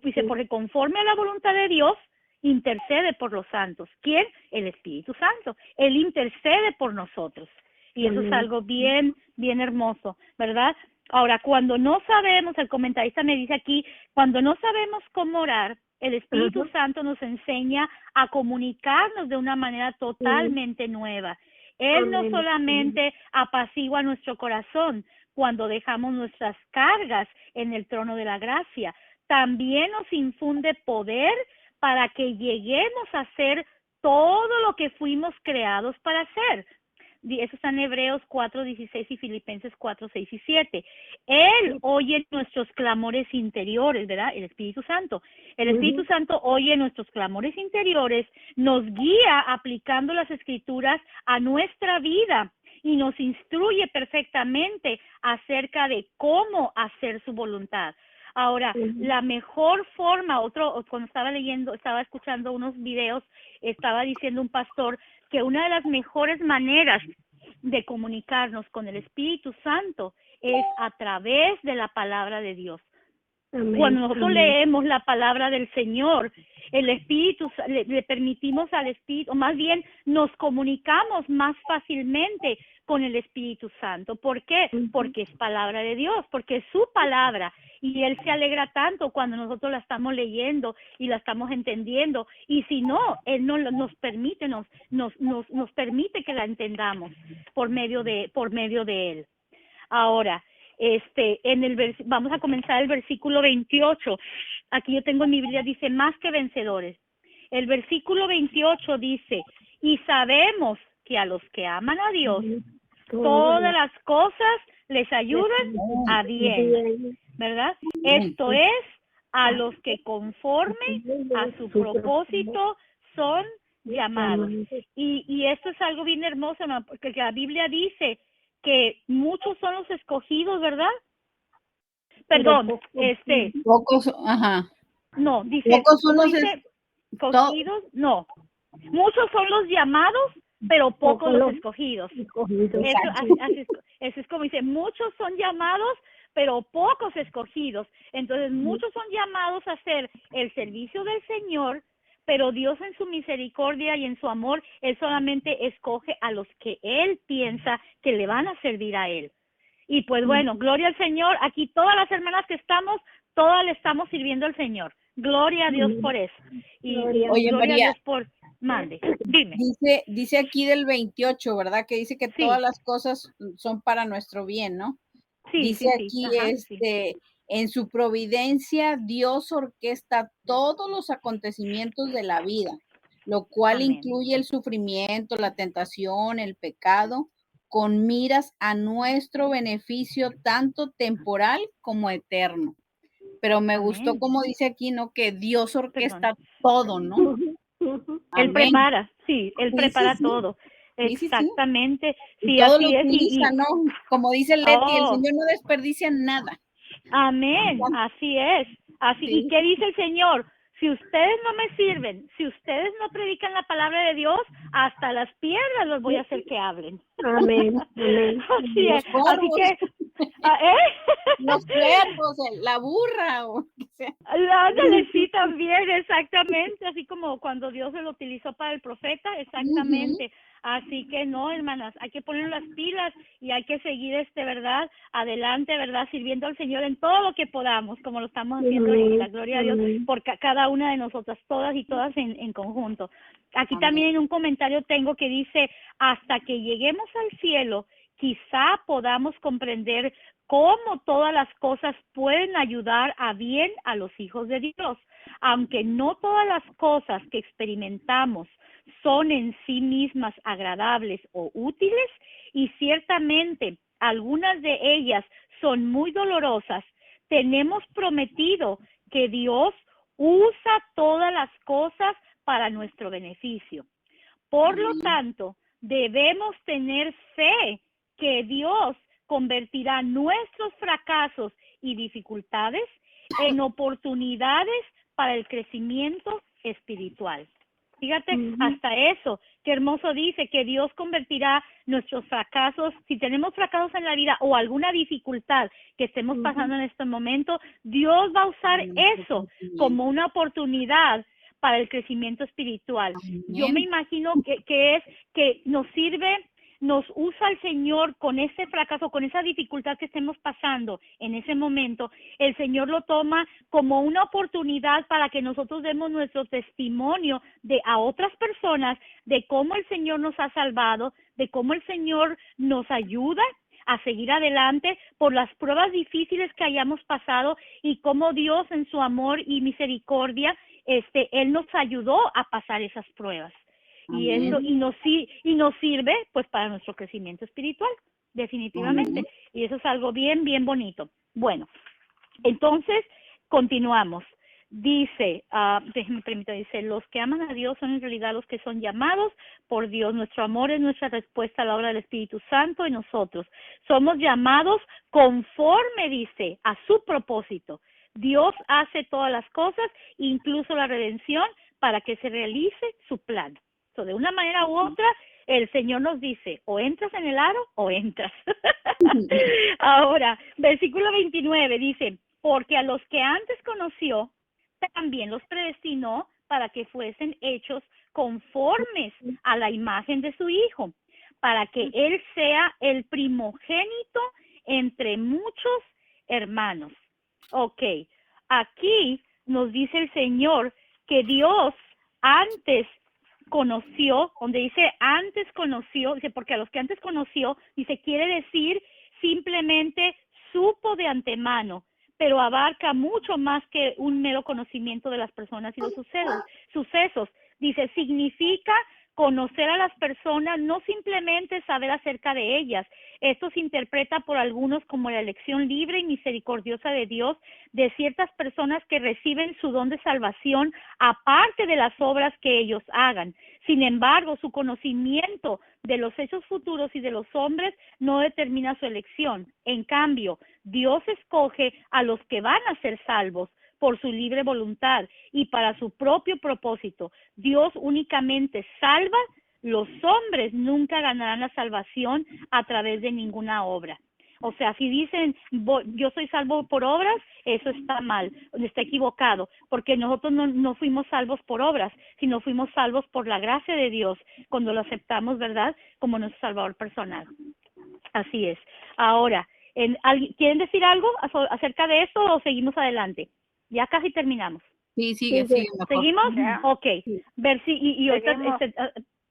Dice, porque conforme a la voluntad de Dios, intercede por los santos. ¿Quién? El Espíritu Santo. Él intercede por nosotros. Y eso es algo bien hermoso, ¿verdad? Ahora, cuando no sabemos, el comentarista me dice aquí, cuando no sabemos cómo orar, el Espíritu Santo nos enseña a comunicarnos de una manera totalmente nueva. Él no solamente apacigua nuestro corazón cuando dejamos nuestras cargas en el trono de la gracia, también nos infunde poder para que lleguemos a hacer todo lo que fuimos creados para hacer. Eso está en Hebreos 4:16 y Filipenses 4:6 y 7. Él oye nuestros clamores interiores, ¿verdad? El Espíritu Santo. El Espíritu Santo oye nuestros clamores interiores, nos guía aplicando las Escrituras a nuestra vida y nos instruye perfectamente acerca de cómo hacer su voluntad. Ahora, la mejor forma, cuando estaba escuchando unos videos, estaba diciendo un pastor que una de las mejores maneras de comunicarnos con el Espíritu Santo es a través de la palabra de Dios. Amén. Cuando nosotros leemos la palabra del Señor, el Espíritu, le permitimos al Espíritu, o más bien nos comunicamos más fácilmente con el Espíritu Santo. ¿Por qué? Porque es palabra de Dios, porque es su palabra, y Él se alegra tanto cuando nosotros la estamos leyendo y la estamos entendiendo, y si no, Él no nos permite, nos permite que la entendamos por medio de Él. Ahora, vamos a comenzar el versículo 28. Aquí yo tengo en mi Biblia, dice, más que vencedores. El versículo 28 dice, y sabemos que a los que aman a Dios, todas las cosas les ayudan a bien, ¿verdad? Esto es, a los que conforme a su propósito son llamados. Y esto es algo bien hermoso, ¿no? Porque la Biblia dice que muchos son los escogidos, ¿verdad? Perdón, pocos, ajá. No, dice, pocos son los escogidos, no. Muchos son los llamados, pero pocos los escogidos. Eso es como dice, muchos son llamados, pero pocos escogidos. Entonces, muchos son llamados a hacer el servicio del Señor, pero Dios en su misericordia y en su amor, Él solamente escoge a los que Él piensa que le van a servir a Él. Y pues bueno, gloria al Señor. Aquí todas las hermanas que estamos, todas le estamos sirviendo al Señor. Gloria a Dios por eso. Y oye, gloria María, a Dios por... Mande, dime. Dice aquí del 28, ¿verdad? Que dice que todas las cosas son para nuestro bien, ¿no? Sí, dice aquí, en su providencia, Dios orquesta todos los acontecimientos de la vida, lo cual incluye el sufrimiento, la tentación, el pecado, con miras a nuestro beneficio tanto temporal como eterno. Pero me gustó como dice aquí, ¿no? Que Dios orquesta todo, ¿no? Él prepara, Él prepara todo. Exactamente. Sí, todo lo utiliza, ¿no? Como dice Leti, el Señor no desperdicia nada. Amén, así es. ¿Y qué dice el Señor? Si ustedes no me sirven, si ustedes no predican la palabra de Dios, hasta las piedras los voy a hacer que hablen. Amén. Así es. Así que, los cuervos, la burra, o sea. Ándale, sí, también, exactamente, así como cuando Dios se lo utilizó para el profeta, exactamente. Así que no, hermanas, hay que poner las pilas y hay que seguir ¿verdad? Adelante, ¿verdad? Sirviendo al Señor en todo lo que podamos, como lo estamos haciendo ahorita. Gloria a Dios por cada una de nosotras, todas y todas en conjunto. Aquí también un comentario tengo que dice, hasta que lleguemos al cielo, quizá podamos comprender cómo todas las cosas pueden ayudar a bien a los hijos de Dios, aunque no todas las cosas que experimentamos son en sí mismas agradables o útiles, y ciertamente algunas de ellas son muy dolorosas. Tenemos prometido que Dios usa todas las cosas para nuestro beneficio. Por lo tanto, debemos tener fe que Dios convertirá nuestros fracasos y dificultades en oportunidades para el crecimiento espiritual. Fíjate, hasta eso, qué hermoso dice, que Dios convertirá nuestros fracasos, si tenemos fracasos en la vida o alguna dificultad que estemos pasando en este momento, Dios va a usar eso como una oportunidad para el crecimiento espiritual. Yo me imagino que nos sirve, nos usa el Señor con ese fracaso, con esa dificultad que estemos pasando en ese momento. El Señor lo toma como una oportunidad para que nosotros demos nuestro testimonio a otras personas de cómo el Señor nos ha salvado, de cómo el Señor nos ayuda a seguir adelante por las pruebas difíciles que hayamos pasado, y cómo Dios en su amor y misericordia Él nos ayudó a pasar esas pruebas. Y Amén. eso, y nos sirve pues para nuestro crecimiento espiritual, definitivamente. Amén. Y eso es algo bien, bien bonito. Bueno, entonces, continuamos. Dice, déjenme permitir, dice, los que aman a Dios son en realidad los que son llamados por Dios. Nuestro amor es nuestra respuesta a la obra del Espíritu Santo en nosotros. Somos llamados conforme, dice, a su propósito. Dios hace todas las cosas, incluso la redención, para que se realice su plan. So, de una manera u otra, el Señor nos dice, o entras en el aro o entras. Ahora, versículo 29 dice, porque a los que antes conoció, también los predestinó para que fuesen hechos conformes a la imagen de su Hijo, para que Él sea el primogénito entre muchos hermanos. Ok, aquí nos dice el Señor que Dios antes conoció, donde dice antes conoció, dice porque a los que antes conoció, dice quiere decir simplemente supo de antemano, pero abarca mucho más que un mero conocimiento de las personas y los sucesos. Dice, significa conocer a las personas, no simplemente saber acerca de ellas. Esto se interpreta por algunos como la elección libre y misericordiosa de Dios de ciertas personas que reciben su don de salvación aparte de las obras que ellos hagan. Sin embargo, su conocimiento de los hechos futuros y de los hombres no determina su elección. En cambio, Dios escoge a los que van a ser salvos por su libre voluntad y para su propio propósito. Dios únicamente salva, los hombres nunca ganarán la salvación a través de ninguna obra. O sea, si dicen, yo soy salvo por obras, eso está mal, está equivocado, porque nosotros no fuimos salvos por obras, sino fuimos salvos por la gracia de Dios, cuando lo aceptamos, ¿verdad?, como nuestro Salvador personal. Así es. Ahora, ¿quieren decir algo acerca de esto o seguimos adelante? Ya casi terminamos. Sí, sigue mejor. ¿Seguimos? Ok. Sí.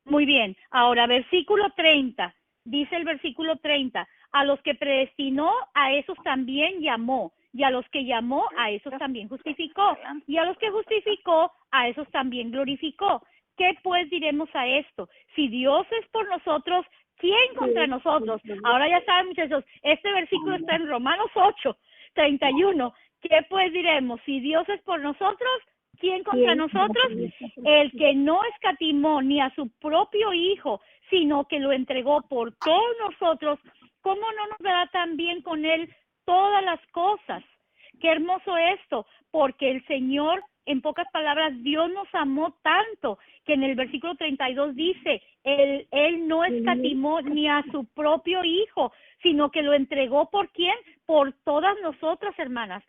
Muy bien. Ahora, versículo 30. Dice el versículo 30. A los que predestinó, a esos también llamó. Y a los que llamó, a esos también justificó. Y a los que justificó, a esos también glorificó. ¿Qué pues diremos a esto? Si Dios es por nosotros, ¿quién contra nosotros? Ahora ya saben, muchachos, este versículo está en Romanos 8, 31. ¿Qué pues diremos? Si Dios es por nosotros, ¿quién contra nosotros? El que no escatimó ni a su propio Hijo, sino que lo entregó por todos nosotros, ¿cómo no nos dará también con él todas las cosas? Qué hermoso esto, porque el Señor, en pocas palabras, Dios nos amó tanto, que en el versículo 32 dice, Él no escatimó ni a su propio Hijo, sino que lo entregó ¿por quién? Por todas nosotras, hermanas.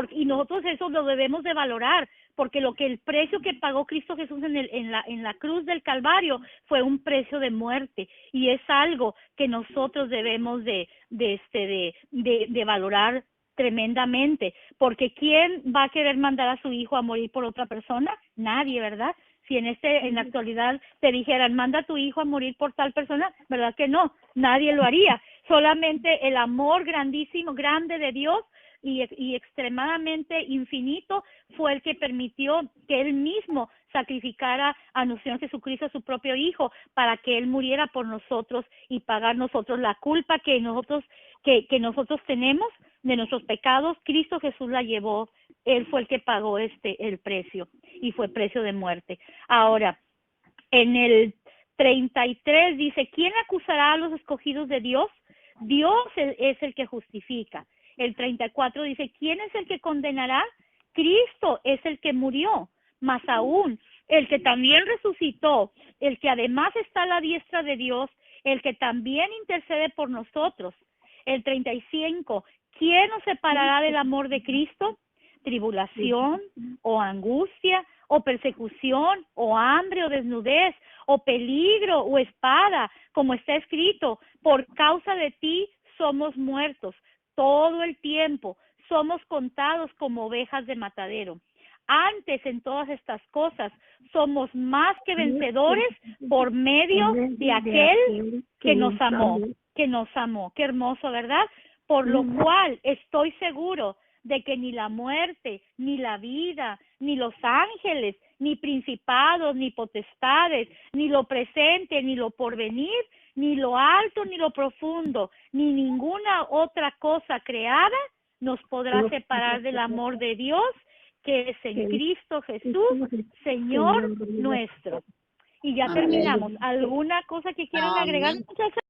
Y nosotros eso lo debemos de valorar, porque el precio que pagó Cristo Jesús en la cruz del Calvario fue un precio de muerte, y es algo que nosotros debemos de valorar tremendamente, porque ¿quién va a querer mandar a su hijo a morir por otra persona? Nadie, ¿verdad? Si en la actualidad te dijeran, manda a tu hijo a morir por tal persona, ¿verdad que no? Nadie lo haría. Solamente el amor grandísimo, grande de Dios y extremadamente infinito fue el que permitió que Él mismo sacrificara a nuestro Señor Jesucristo, su propio Hijo, para que Él muriera por nosotros y pagar nosotros la culpa que nosotros tenemos de nuestros pecados. Cristo Jesús la llevó, Él fue el que pagó el precio, y fue precio de muerte. Ahora, en el 33 dice, ¿quién acusará a los escogidos de Dios? Dios es el que justifica. El 34 dice, ¿quién es el que condenará? Cristo es el que murió, más aún, el que también resucitó, el que además está a la diestra de Dios, el que también intercede por nosotros. El 35, ¿quién nos separará del amor de Cristo? Tribulación, o angustia, o persecución, o hambre, o desnudez, o peligro, o espada, como está escrito, por causa de ti somos muertos todo el tiempo, somos contados como ovejas de matadero. Antes, en todas estas cosas, somos más que vencedores por medio de aquel que nos amó. Qué hermoso, ¿verdad? Por lo cual estoy seguro de que ni la muerte, ni la vida, ni los ángeles, ni principados, ni potestades, ni lo presente, ni lo porvenir, ni lo alto, ni lo profundo, ni ninguna otra cosa creada nos podrá separar del amor de Dios que es en Cristo Jesús, Señor nuestro. Y ya terminamos. ¿Alguna cosa que quieran agregar, muchachos?